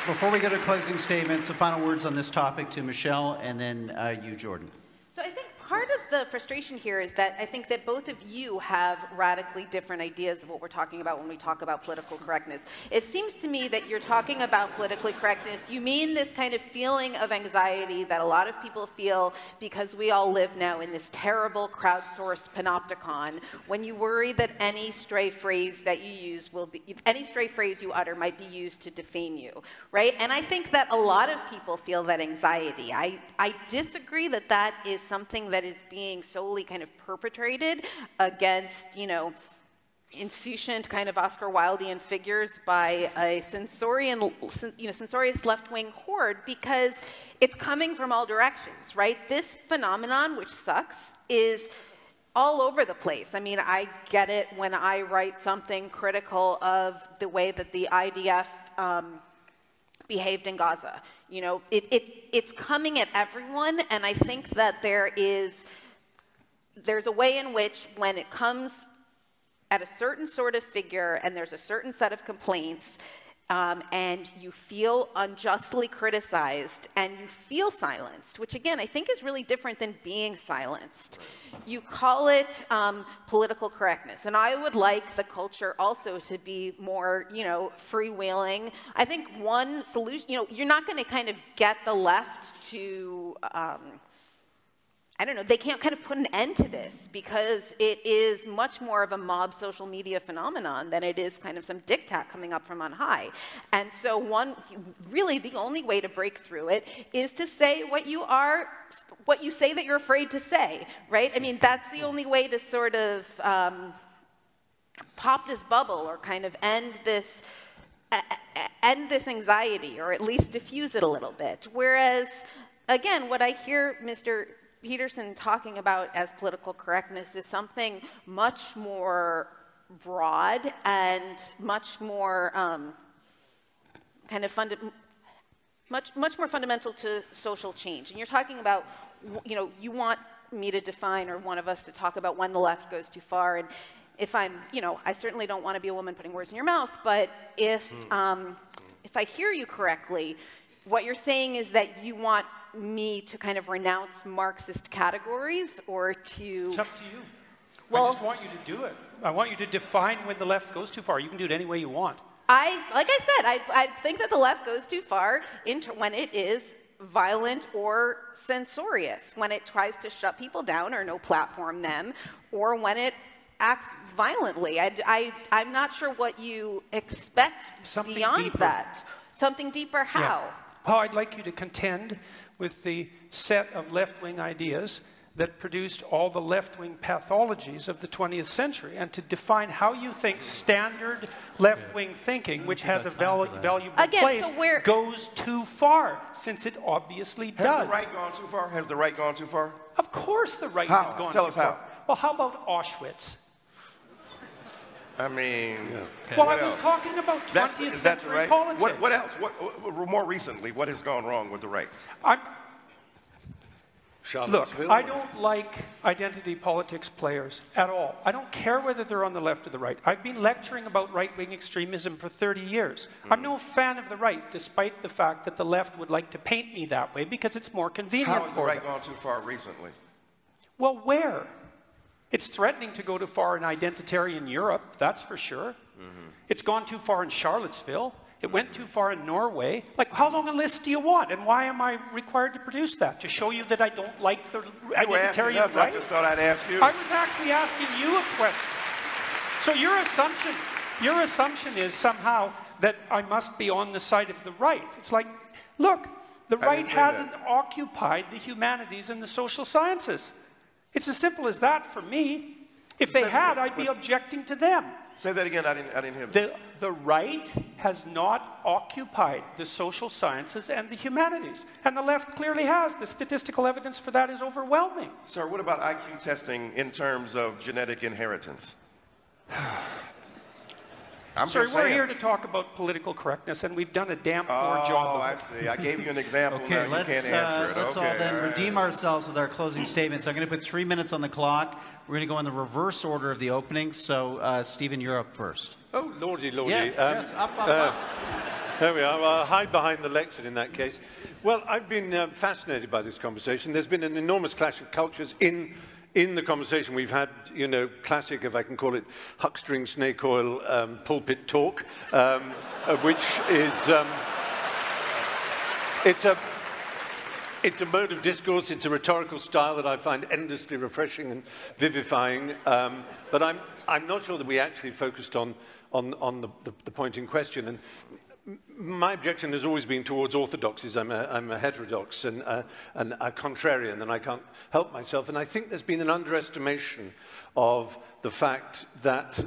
before we go to closing statements, the final words on this topic to Michelle, and then you, Jordan. So I think part of the frustration here is that I think that both of you have radically different ideas of what we're talking about when we talk about political correctness. It seems to me that you're talking about politically correctness. You mean this kind of feeling of anxiety that a lot of people feel because we all live now in this terrible crowdsourced panopticon when you worry that any stray phrase that you use will be, any stray phrase you utter might be used to defame you, right? And I think that a lot of people feel that anxiety. I disagree that that is something that is being solely kind of perpetrated against, you know, insouciant kind of Oscar Wildean figures by a censorious left-wing horde, because it's coming from all directions, right? This phenomenon, which sucks, is all over the place. I mean, I get it when I write something critical of the way that the IDF behaved in Gaza. You know, it's coming at everyone, and I think that there's a way in which when it comes at a certain sort of figure and there's a certain set of complaints, and you feel unjustly criticized and you feel silenced, which again I think is really different than being silenced. You call it political correctness, and I would like the culture also to be more, you know, freewheeling. I think one solution, you know, you're not going to kind of get the left to I don't know, they can't kind of put an end to this because it is much more of a mob social media phenomenon than it is kind of some diktat coming up from on high. And so really the only way to break through it is to say what you say that you're afraid to say, right? I mean, that's the only way to sort of pop this bubble or kind of end this anxiety, or at least diffuse it a little bit. Whereas, again, what I hear Mr. Peterson talking about as political correctness is something much more broad and much more kind of much more fundamental to social change. And you're talking about, you know, you want me to define, or one of us to talk about when the left goes too far. And if I'm, you know, I certainly don't want to be a woman putting words in your mouth, but if I hear you correctly, what you're saying is that you want me to kind of renounce Marxist categories, or to... It's up to you. Well, I just want you to do it. I want you to define when the left goes too far. You can do it any way you want. Like I said, I think that the left goes too far when it is violent or censorious, when it tries to shut people down or no platform them, or when it acts violently. I'm not sure what you expect Something beyond deeper. that. Something deeper, how? Yeah. Well, I'd like you to contend with the set of left-wing ideas that produced all the left-wing pathologies of the 20th century, and to define how you think standard left-wing thinking, which has a valuable place, goes too far, since it obviously does. Has the right gone too far? Has the right gone too far? Of course the right has gone too far. Tell us how. Well, how about Auschwitz? I mean, well, I was talking about 20th century right? politics. What else? More recently, what has gone wrong with the right? Look, I don't like identity politics players at all. I don't care whether they're on the left or the right. I've been lecturing about right-wing extremism for 30 years. I'm no fan of the right, despite the fact that the left would like to paint me that way because it's more convenient for them. How has the right gone too far recently? Well, where? It's threatening to go too far in identitarian Europe, that's for sure. It's gone too far in Charlottesville. It went too far in Norway. Like, how long a list do you want? And why am I required to produce that? To show you that I don't like the identitarian right? I just thought I'd ask you. I was actually asking you a question. So your assumption is somehow that I must be on the side of the right. It's like, look, the right hasn't occupied the humanities and the social sciences. It's as simple as that for me. If they had, I'd be objecting to them. Say that again, I didn't hear that. The right has not occupied the social sciences and the humanities. And the left clearly has. The statistical evidence for that is overwhelming. Sir, what about IQ testing in terms of genetic inheritance? Sir, we're here to talk about political correctness, and we've done a damn poor job of it. I see. I gave you an example. Okay, now you can't answer it. Let's Okay, all then all right. redeem ourselves with our closing statements. I'm going to put 3 minutes on the clock. We're going to go in the reverse order of the opening. So, Stephen, you're up first. Oh, lordy, lordy. Yes, up. There we are. I'll hide behind the lectern in that case. Well, I've been fascinated by this conversation. There's been an enormous clash of cultures in the conversation. We've had, you know, classic, if I can call it, huckstering snake oil pulpit talk, which is, it's a mode of discourse, it's a rhetorical style that I find endlessly refreshing and vivifying, but I'm not sure that we actually focused on the point in question. And my objection has always been towards orthodoxies. I'm a heterodox and a contrarian, and I can't help myself. And I think there's been an underestimation of the fact that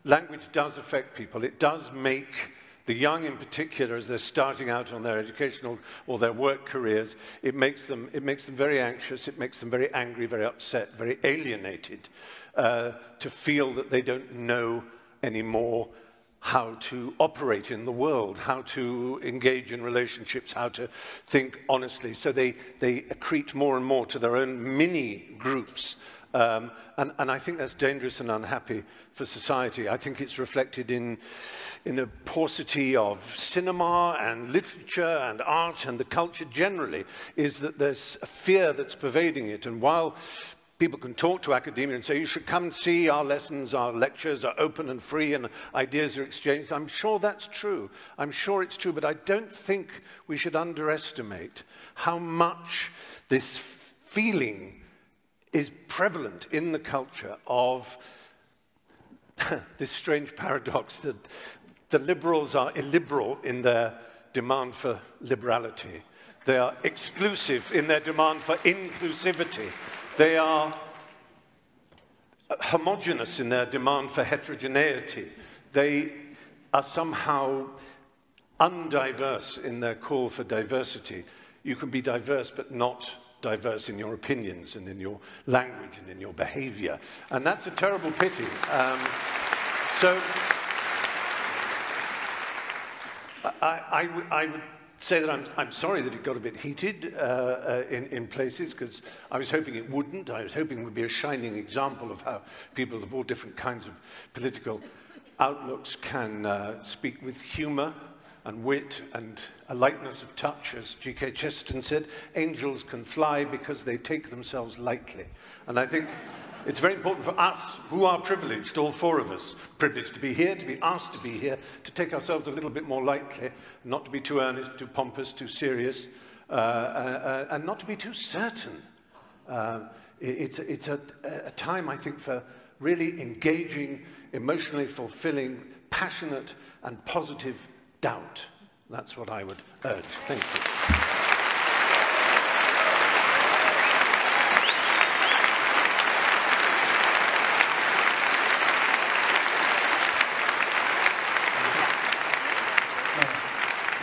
language does affect people. It does make the young in particular, as they're starting out on their educational or their work careers, it makes them very anxious, it makes them very angry, very upset, very alienated, to feel that they don't know anymore how to operate in the world, how to engage in relationships, how to think honestly. So they accrete more and more to their own mini groups. And I think that's dangerous and unhappy for society. I think it's reflected in a paucity of cinema and literature and art, and the culture generally is that there's a fear that's pervading it. And while people can talk to academia and say, you should come and see our lessons, our lectures are open and free and ideas are exchanged. I'm sure that's true. I'm sure it's true, but I don't think we should underestimate how much this feeling is prevalent in the culture of this strange paradox that the liberals are illiberal in their demand for liberality. They are exclusive in their demand for inclusivity. They are homogeneous in their demand for heterogeneity. They are somehow undiverse in their call for diversity. You can be diverse but not diverse in your opinions and in your language and in your behavior. And that's a terrible pity. So I would say that I'm sorry that it got a bit heated in places, because I was hoping it wouldn't. I was hoping it would be a shining example of how people of all different kinds of political outlooks can speak with humor and wit and a lightness of touch. As G.K. Chesterton said, angels can fly because they take themselves lightly. And I think it's very important for us, who are privileged, all four of us, privileged to be here, to be asked to be here, to take ourselves a little bit more lightly, not to be too earnest, too pompous, too serious, and not to be too certain. It's a time, I think, for really engaging, emotionally fulfilling, passionate and positive doubt. That's what I would urge. Thank you.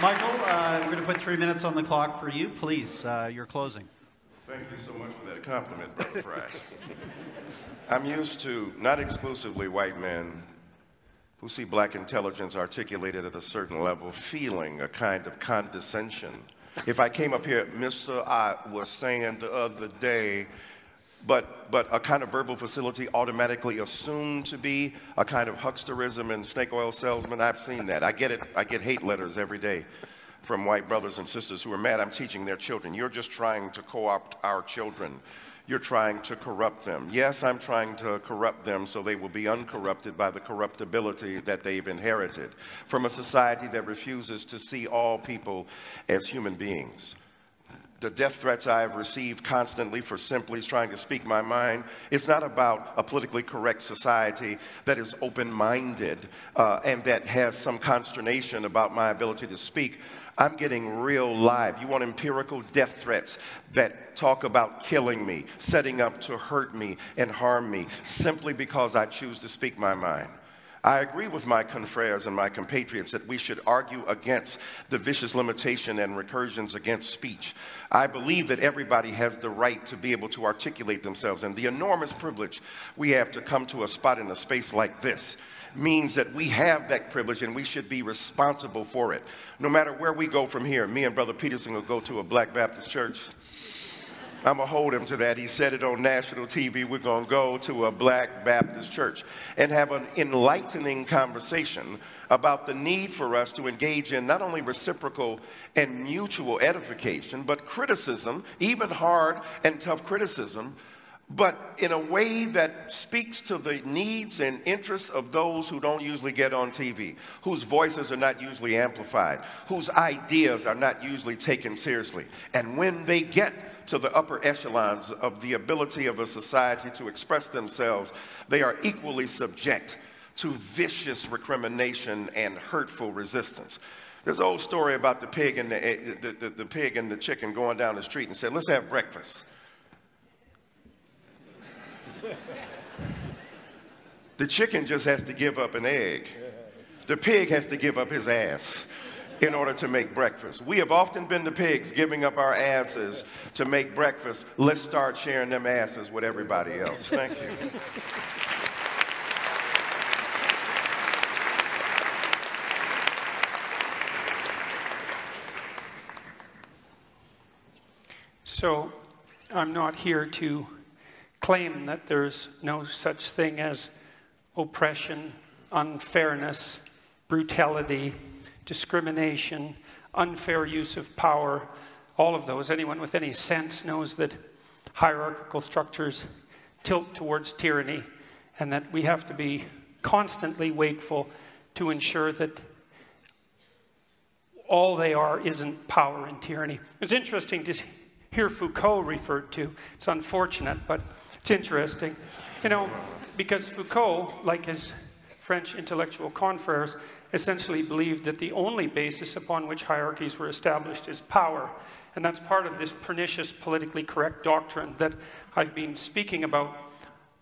Michael, we're going to put 3 minutes on the clock for you. Please, your closing. Thank you so much for that compliment, Brother Price. I'm used to, not exclusively white men, who see black intelligence articulated at a certain level, feeling a kind of condescension. If I came up here, Mr. I was saying the other day, but a kind of verbal facility automatically assumed to be a kind of hucksterism and snake oil salesman. I've seen that. I get it. I get hate letters every day from white brothers and sisters who are mad I'm teaching their children. You're just trying to co-opt our children. You're trying to corrupt them. Yes, I'm trying to corrupt them so they will be uncorrupted by the corruptibility that they've inherited from a society that refuses to see all people as human beings. The death threats I have received constantly for simply trying to speak my mind, it's not about a politically correct society that is open-minded and that has some consternation about my ability to speak. I'm getting real live. You want empirical death threats that talk about killing me, setting up to hurt me and harm me, simply because I choose to speak my mind. I agree with my confreres and my compatriots that we should argue against the vicious limitation and recursions against speech. I believe that everybody has the right to be able to articulate themselves, and the enormous privilege we have to come to a spot in a space like this means that we have that privilege and we should be responsible for it. No matter where we go from here, me and Brother Peterson will go to a Black Baptist church. I'm going to hold him to that. He said it on national TV. We're going to go to a Black Baptist church and have an enlightening conversation about the need for us to engage in not only reciprocal and mutual edification, but criticism, even hard and tough criticism, but in a way that speaks to the needs and interests of those who don't usually get on TV, whose voices are not usually amplified, whose ideas are not usually taken seriously. And when they get to the upper echelons of the ability of a society to express themselves, they are equally subject to vicious recrimination and hurtful resistance. There's an old story about the pig and the pig and the chicken going down the street and said, let's have breakfast. The chicken just has to give up an egg. The pig has to give up his ass in order to make breakfast. We have often been the pigs giving up our asses to make breakfast. Let's start sharing them asses with everybody else. Thank you. So I'm not here to claim that there's no such thing as oppression, unfairness, brutality, discrimination, unfair use of power, all of those. Anyone with any sense knows that hierarchical structures tilt towards tyranny and that we have to be constantly wakeful to ensure that all they are isn't power and tyranny. It's interesting to hear Foucault referred to. It's unfortunate, but it's interesting. You know, because Foucault, like his French intellectual confreres, essentially believed that the only basis upon which hierarchies were established is power. And that's part of this pernicious politically correct doctrine that I've been speaking about.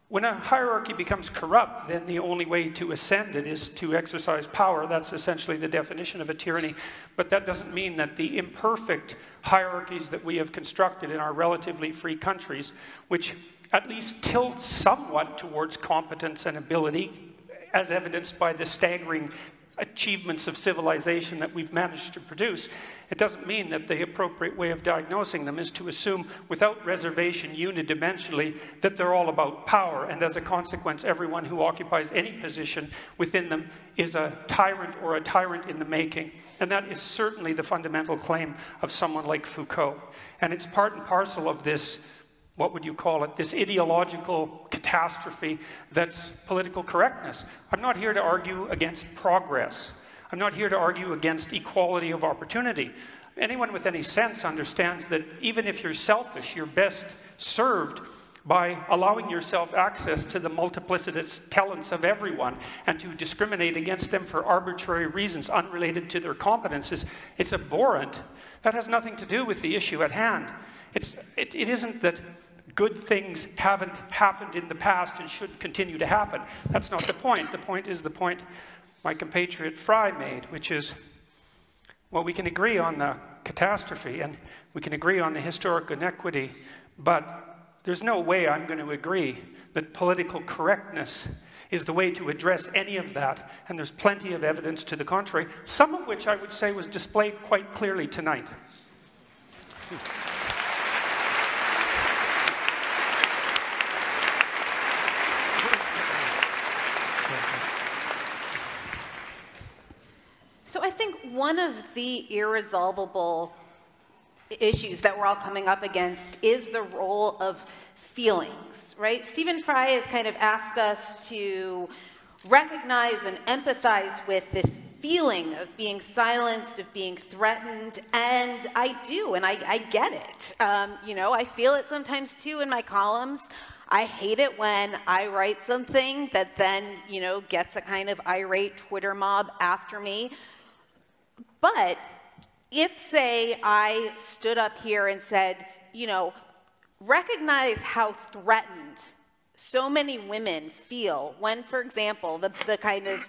When a hierarchy becomes corrupt, then the only way to ascend it is to exercise power. That's essentially the definition of a tyranny. But that doesn't mean that the imperfect hierarchies that we have constructed in our relatively free countries, which at least tilt somewhat towards competence and ability, as evidenced by the staggering achievements of civilization that we've managed to produce, it doesn't mean that the appropriate way of diagnosing them is to assume without reservation unidimensionally that they're all about power, and as a consequence everyone who occupies any position within them is a tyrant or a tyrant in the making. And that is certainly the fundamental claim of someone like Foucault. And it's part and parcel of this, what would you call it, this ideological catastrophe that's political correctness. I'm not here to argue against progress. I'm not here to argue against equality of opportunity. Anyone with any sense understands that even if you're selfish, you're best served by allowing yourself access to the multiplicitous talents of everyone, and to discriminate against them for arbitrary reasons unrelated to their competences. It's abhorrent. That has nothing to do with the issue at hand. It isn't that good things haven't happened in the past and should continue to happen. That's not the point. The point is the point my compatriot Fry made, which is, well, we can agree on the catastrophe and we can agree on the historic inequity, but there's no way I'm going to agree that political correctness is the way to address any of that, and there's plenty of evidence to the contrary, some of which I would say was displayed quite clearly tonight. So I think one of the irresolvable issues that we're all coming up against is the role of feelings, right? Stephen Fry has kind of asked us to recognize and empathize with this feeling of being silenced, of being threatened, and I do, and I get it. You know, I feel it sometimes too in my columns. I hate it when I write something that then, you know, gets a kind of irate Twitter mob after me. But if, say, I stood up here and said, you know, recognize how threatened so many women feel when, for example, the kind of,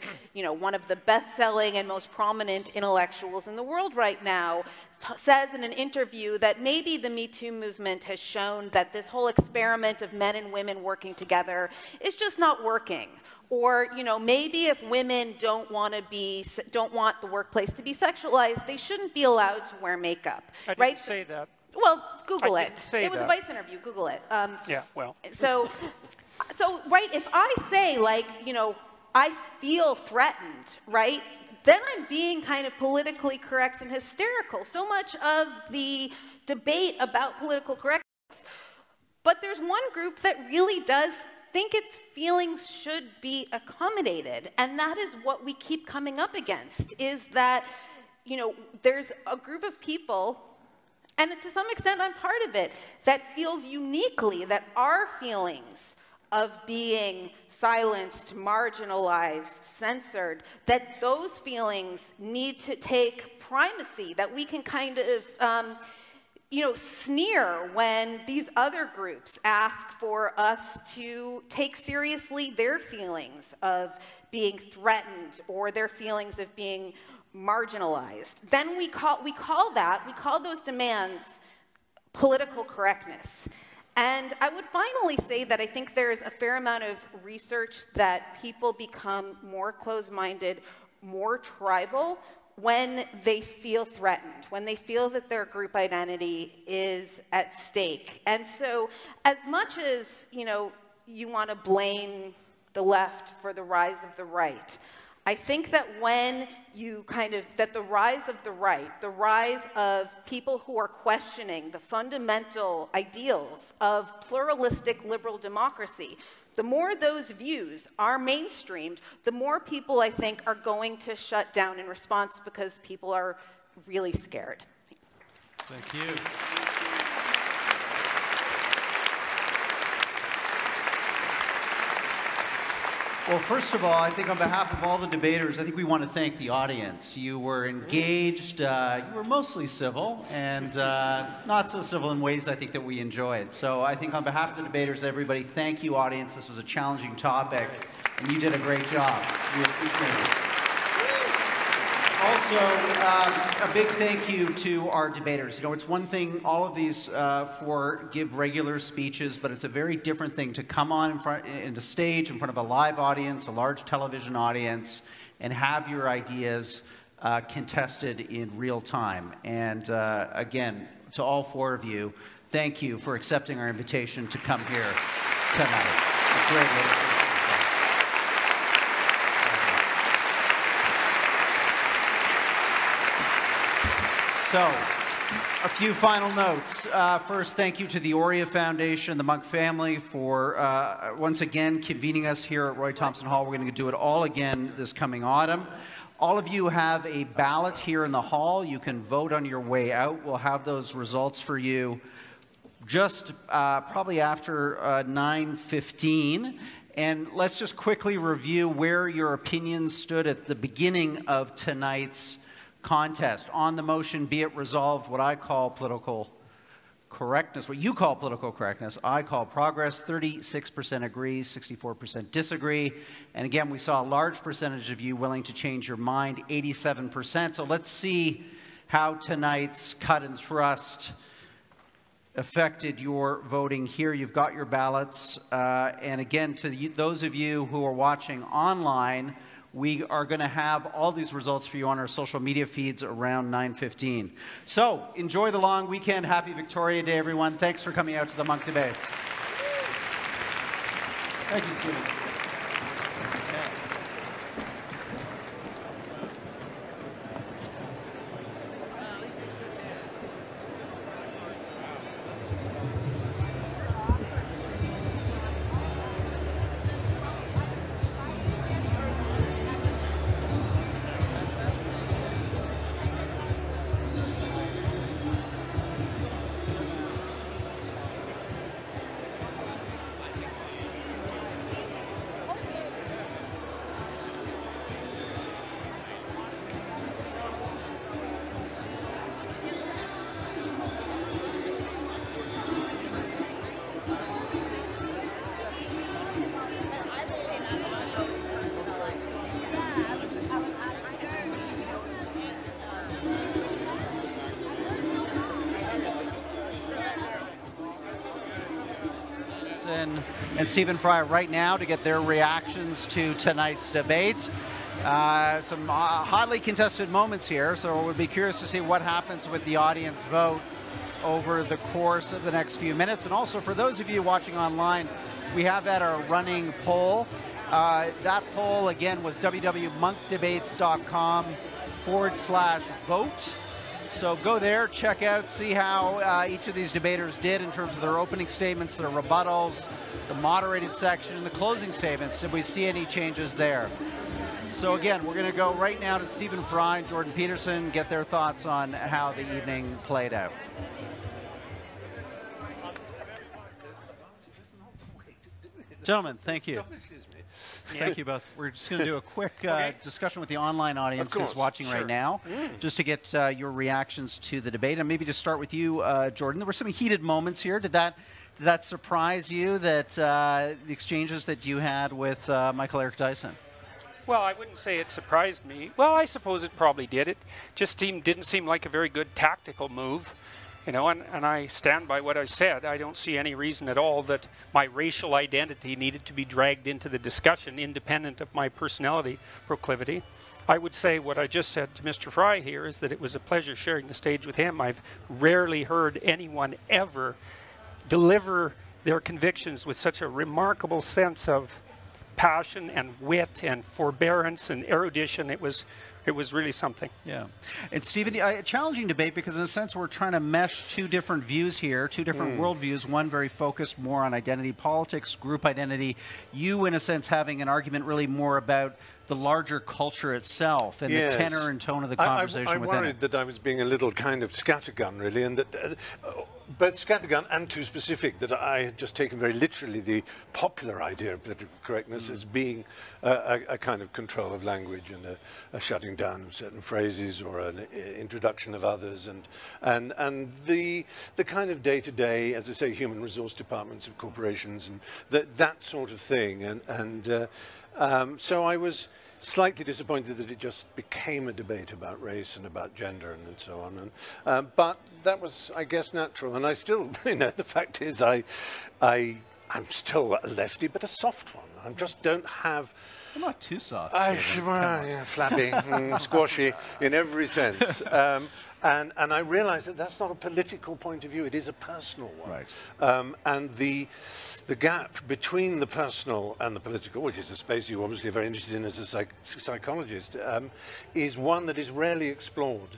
one of the best-selling and most prominent intellectuals in the world right now says in an interview that maybe the Me Too movement has shown that this whole experiment of men and women working together is just not working. Or, maybe if women don't want the workplace to be sexualized, they shouldn't be allowed to wear makeup. I didn't right? say that. Well, Google it. It was a Vice interview. Google it. Yeah, well. So, right, if I say, like, I feel threatened, right, then I'm being kind of politically correct and hysterical. So much of the debate about political correctness. But there's one group that really does think its feelings should be accommodated. And that is what we keep coming up against, is that, there's a group of people, and to some extent I'm part of it, that feels uniquely that our feelings of being silenced, marginalized, censored, that those feelings need to take primacy, that we can kind of, sneer when these other groups ask for us to take seriously their feelings of being threatened or their feelings of being marginalized. Then we call those demands political correctness. And I would finally say that I think there's a fair amount of research that people become more closed-minded, more tribal when they feel threatened, when they feel that their group identity is at stake. And so as much as, you want to blame the left for the rise of the right, I think that when that the rise of the right, the rise of people who are questioning the fundamental ideals of pluralistic liberal democracy, the more those views are mainstreamed, the more people, I think, are going to shut down in response because people are really scared. Thank you. Well, first of all, I think on behalf of all the debaters, I think we want to thank the audience. You were engaged, you were mostly civil, and not so civil in ways I think that we enjoyed. So I think on behalf of the debaters, everybody, thank you, audience. This was a challenging topic, and you did a great job. We appreciate it. Also, a big thank you to our debaters. It's one thing, all of these give regular speeches, but it's a very different thing to come on in the stage in front of a live audience, a large television audience, and have your ideas contested in real time. And again, to all four of you, thank you for accepting our invitation to come here tonight. A great way. So, a few final notes. First, thank you to the Aurea Foundation, the Munk family, for once again convening us here at Roy Thompson Hall. We're going to do it all again this coming autumn. All of you have a ballot here in the hall. You can vote on your way out. We'll have those results for you just probably after 9:15. And let's just quickly review where your opinions stood at the beginning of tonight's contest. On the motion, be it resolved, what I call political correctness, what you call political correctness, I call progress. 36% agree, 64% disagree. And again, we saw a large percentage of you willing to change your mind, 87%. So let's see how tonight's cut and thrust affected your voting here. You've got your ballots. And again, to those of you who are watching online, we are going to have all these results for you on our social media feeds around 9:15. So, enjoy the long weekend. Happy Victoria Day, everyone. Thanks for coming out to the Munk Debates. Thank you, Stephen. and Stephen Fry right now to get their reactions to tonight's debate. Some hotly contested moments here, so we'll be curious to see what happens with the audience vote over the course of the next few minutes. And also for those of you watching online, we have had our running poll. That poll, again, was www.monkdebates.com/vote. So go there, check out, see how each of these debaters did in terms of their opening statements, their rebuttals, the moderated section, and the closing statements. Did we see any changes there? So again, we're going to go right now to Stephen Fry and Jordan Peterson, get their thoughts on how the evening played out. Gentlemen, thank you. Thank you both. We're just going to do a quick discussion with the online audience who's watching right now, just to get your reactions to the debate. And maybe to start with you, Jordan. There were some heated moments here. Did that surprise you, that the exchanges that you had with Michael Eric Dyson? Well, I wouldn't say it surprised me. Well, I suppose it probably did. It just didn't seem like a very good tactical move. You know, and I stand by what I said. I don't see any reason at all that my racial identity needed to be dragged into the discussion, independent of my personality proclivity. I would say what I just said to Mr. Fry here is that it was a pleasure sharing the stage with him. I've rarely heard anyone ever deliver their convictions with such a remarkable sense of passion and wit and forbearance and erudition. It was really something. Yeah. And Stephen, a challenging debate because in a sense we're trying to mesh two different views here, two different worldviews, one very focused more on identity politics, group identity. You, in a sense, having an argument really more about the larger culture itself and the tenor and tone of the conversation within it. I worried that I was being a little kind of scattergun, really, and that both scattergun and too specific, that I had just taken very literally the popular idea of political correctness as being a kind of control of language and a shutting down of certain phrases or an introduction of others, and the kind of day-to-day, as I say, human resource departments of corporations and that sort of thing, so I was slightly disappointed that it just became a debate about race and about gender and so on. But that was, I guess, natural. And I still, the fact is I'm still a lefty, but a soft one. I just don't have... I'm not too soft. Flabby, squashy in every sense. And I realize that that's not a political point of view, it is a personal one. Right. And the gap between the personal and the political, which is a space you're obviously very interested in as a psychologist, is one that is rarely explored.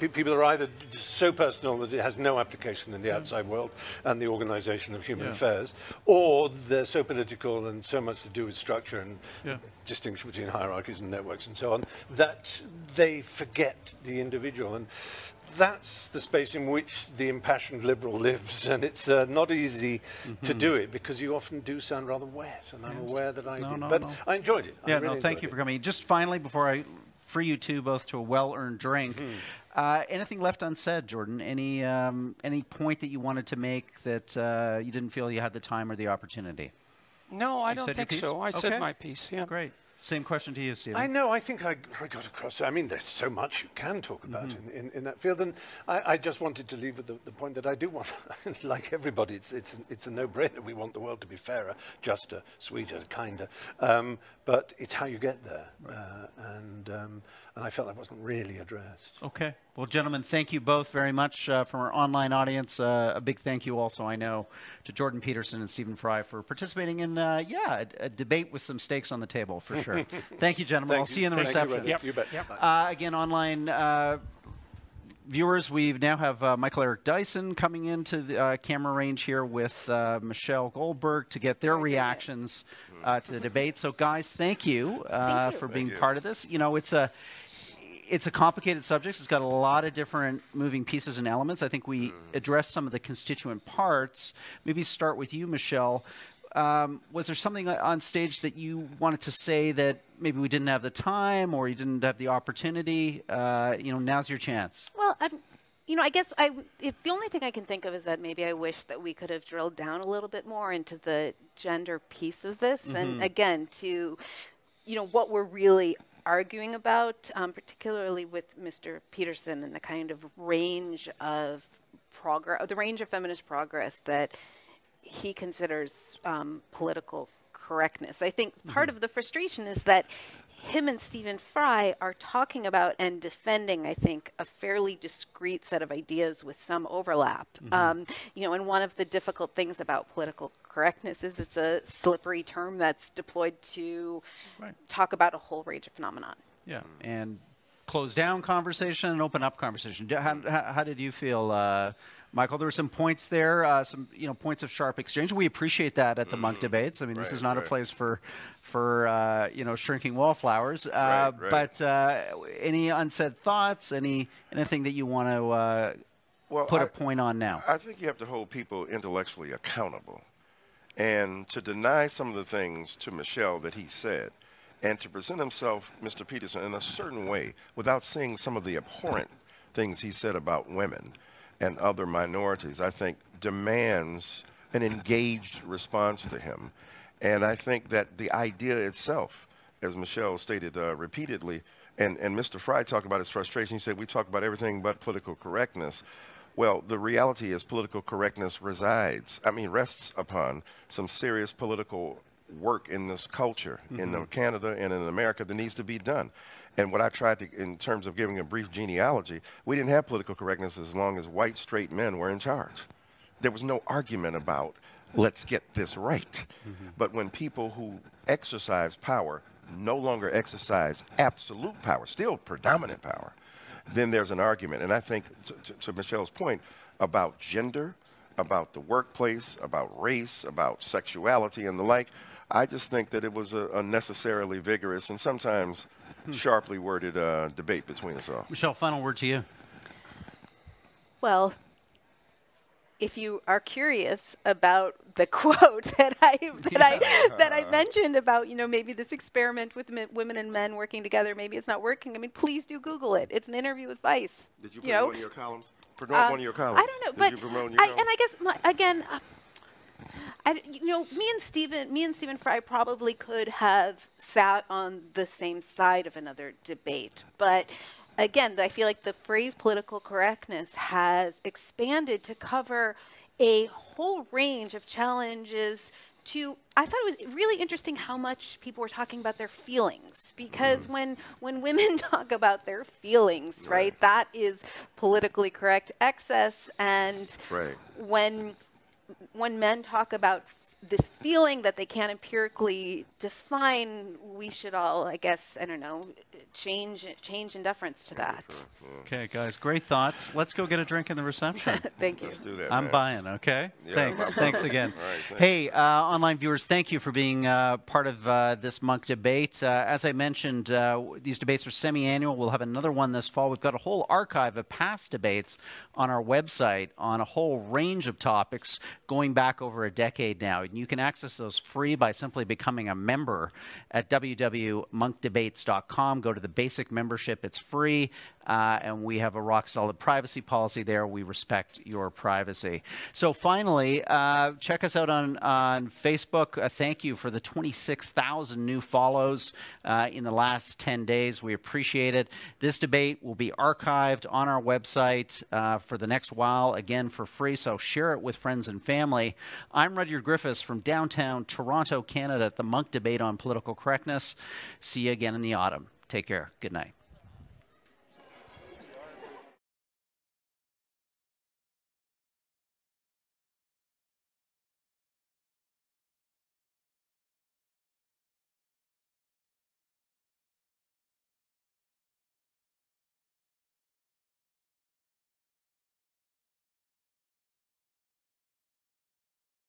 People are either so personal that it has no application in the outside world and the organization of human affairs, or they're so political and so much to do with structure and distinction between hierarchies and networks and so on, that they forget the individual. And that's the space in which the impassioned liberal lives, and it's not easy to do it because you often do sound rather wet, and I'm aware that I did. But I enjoyed it. Yeah, really thank you for coming. Just finally, before I free you two both to a well-earned drink, anything left unsaid, Jordan? Any point that you wanted to make that you didn't feel you had the time or the opportunity? No, I don't think so. I said my piece, yeah. Great. Same question to you, Stephen. I know, I think I got across. I mean, there's so much you can talk about in that field, and I just wanted to leave with the point that I do want, like everybody, it's a no-brainer. We want the world to be fairer, juster, sweeter, kinder, but it's how you get there, and I felt that wasn't really addressed. Okay. Well, gentlemen, thank you both very much. From our online audience, a big thank you also, I know, to Jordan Peterson and Stephen Fry for participating in, a debate with some stakes on the table, for sure. Thank you, gentlemen. I'll see you in the reception. You bet. Again, online viewers, we now have Michael Eric Dyson coming into the camera range here with Michelle Goldberg to get their reactions to the debate. So, guys, thank you for being part of this. You know, it's a complicated subject. It's got a lot of different moving pieces and elements. I think we addressed some of the constituent parts. Maybe start with you, Michelle. Was there something on stage that you wanted to say that maybe we didn't have the time or you didn't have the opportunity? Now's your chance. Well, I guess if the only thing I can think of is that maybe I wish that we could have drilled down a little bit more into the gender piece of this. And again, to, what we're really arguing about, particularly with Mr. Peterson and the kind of range of progress, the range of feminist progress that he considers political correctness. I think part of the frustration is that him and Stephen Fry are talking about and defending, I think, a fairly discrete set of ideas with some overlap. You know, and one of the difficult things about political correctness is it's a slippery term that's deployed to talk about a whole range of phenomenon. Yeah, and close down conversation and open up conversation. How did you feel, Michael? There were some points there, some points of sharp exchange. We appreciate that at the Munk Debates. I mean, this is not a place for shrinking wallflowers. But any unsaid thoughts? Anything that you want to put a point on now? I think you have to hold people intellectually accountable, and to deny some of the things to Michelle that he said, and to present himself, Mr. Peterson, in a certain way without seeing some of the abhorrent things he said about women and other minorities, I think demands an engaged response to him. And I think that the idea itself, as Michelle stated repeatedly, and Mr. Fry talked about his frustration. He said, we talk about everything but political correctness. Well, the reality is political correctness rests upon some serious political work in this culture, in Canada and in America, that needs to be done. And what I tried to, in terms of giving a brief genealogy, we didn't have political correctness as long as white, straight men were in charge. There was no argument about, let's get this right. But when people who exercise power no longer exercise absolute power, still predominant power, then there's an argument. And I think, to Michelle's point, about gender, about the workplace, about race, about sexuality and the like, I just think that it was a unnecessarily vigorous and sometimes sharply worded debate between us all. Michelle, final word to you. Well, if you are curious about the quote that I mentioned about, maybe this experiment with women and men working together, maybe it's not working. I mean, please do Google it. It's an interview with Vice. Did you promote one of your columns? Promote one of your columns? I don't know, but I guess again. Me and Stephen Fry probably could have sat on the same side of another debate. But again, I feel like the phrase political correctness has expanded to cover a whole range of challenges to, I thought it was really interesting how much people were talking about their feelings, because when women talk about their feelings, right, that is politically correct excess, and when men talk about this feeling that they can't empirically define, we should all, I guess, I don't know, change in deference to that. Okay, guys, great thoughts. Let's go get a drink in the reception. Thank you. Let's do that, I'm buying, okay? Yeah, Thanks again. Right, thanks. Hey, online viewers, thank you for being part of this Munk Debate. As I mentioned, these debates are semi-annual. We'll have another one this fall. We've got a whole archive of past debates on our website on a whole range of topics going back over a decade now. And you can access those free by simply becoming a member at www.munkdebates.com. Go to the basic membership. It's free. And we have a rock-solid privacy policy there. We respect your privacy. So finally, check us out on Facebook. Thank you for the 26,000 new follows in the last 10 days. We appreciate it. This debate will be archived on our website for the next while, again, for free. So share it with friends and family. I'm Rudyard Griffiths from downtown Toronto, Canada, at the Munk Debate on Political Correctness. See you again in the autumn. Take care. Good night.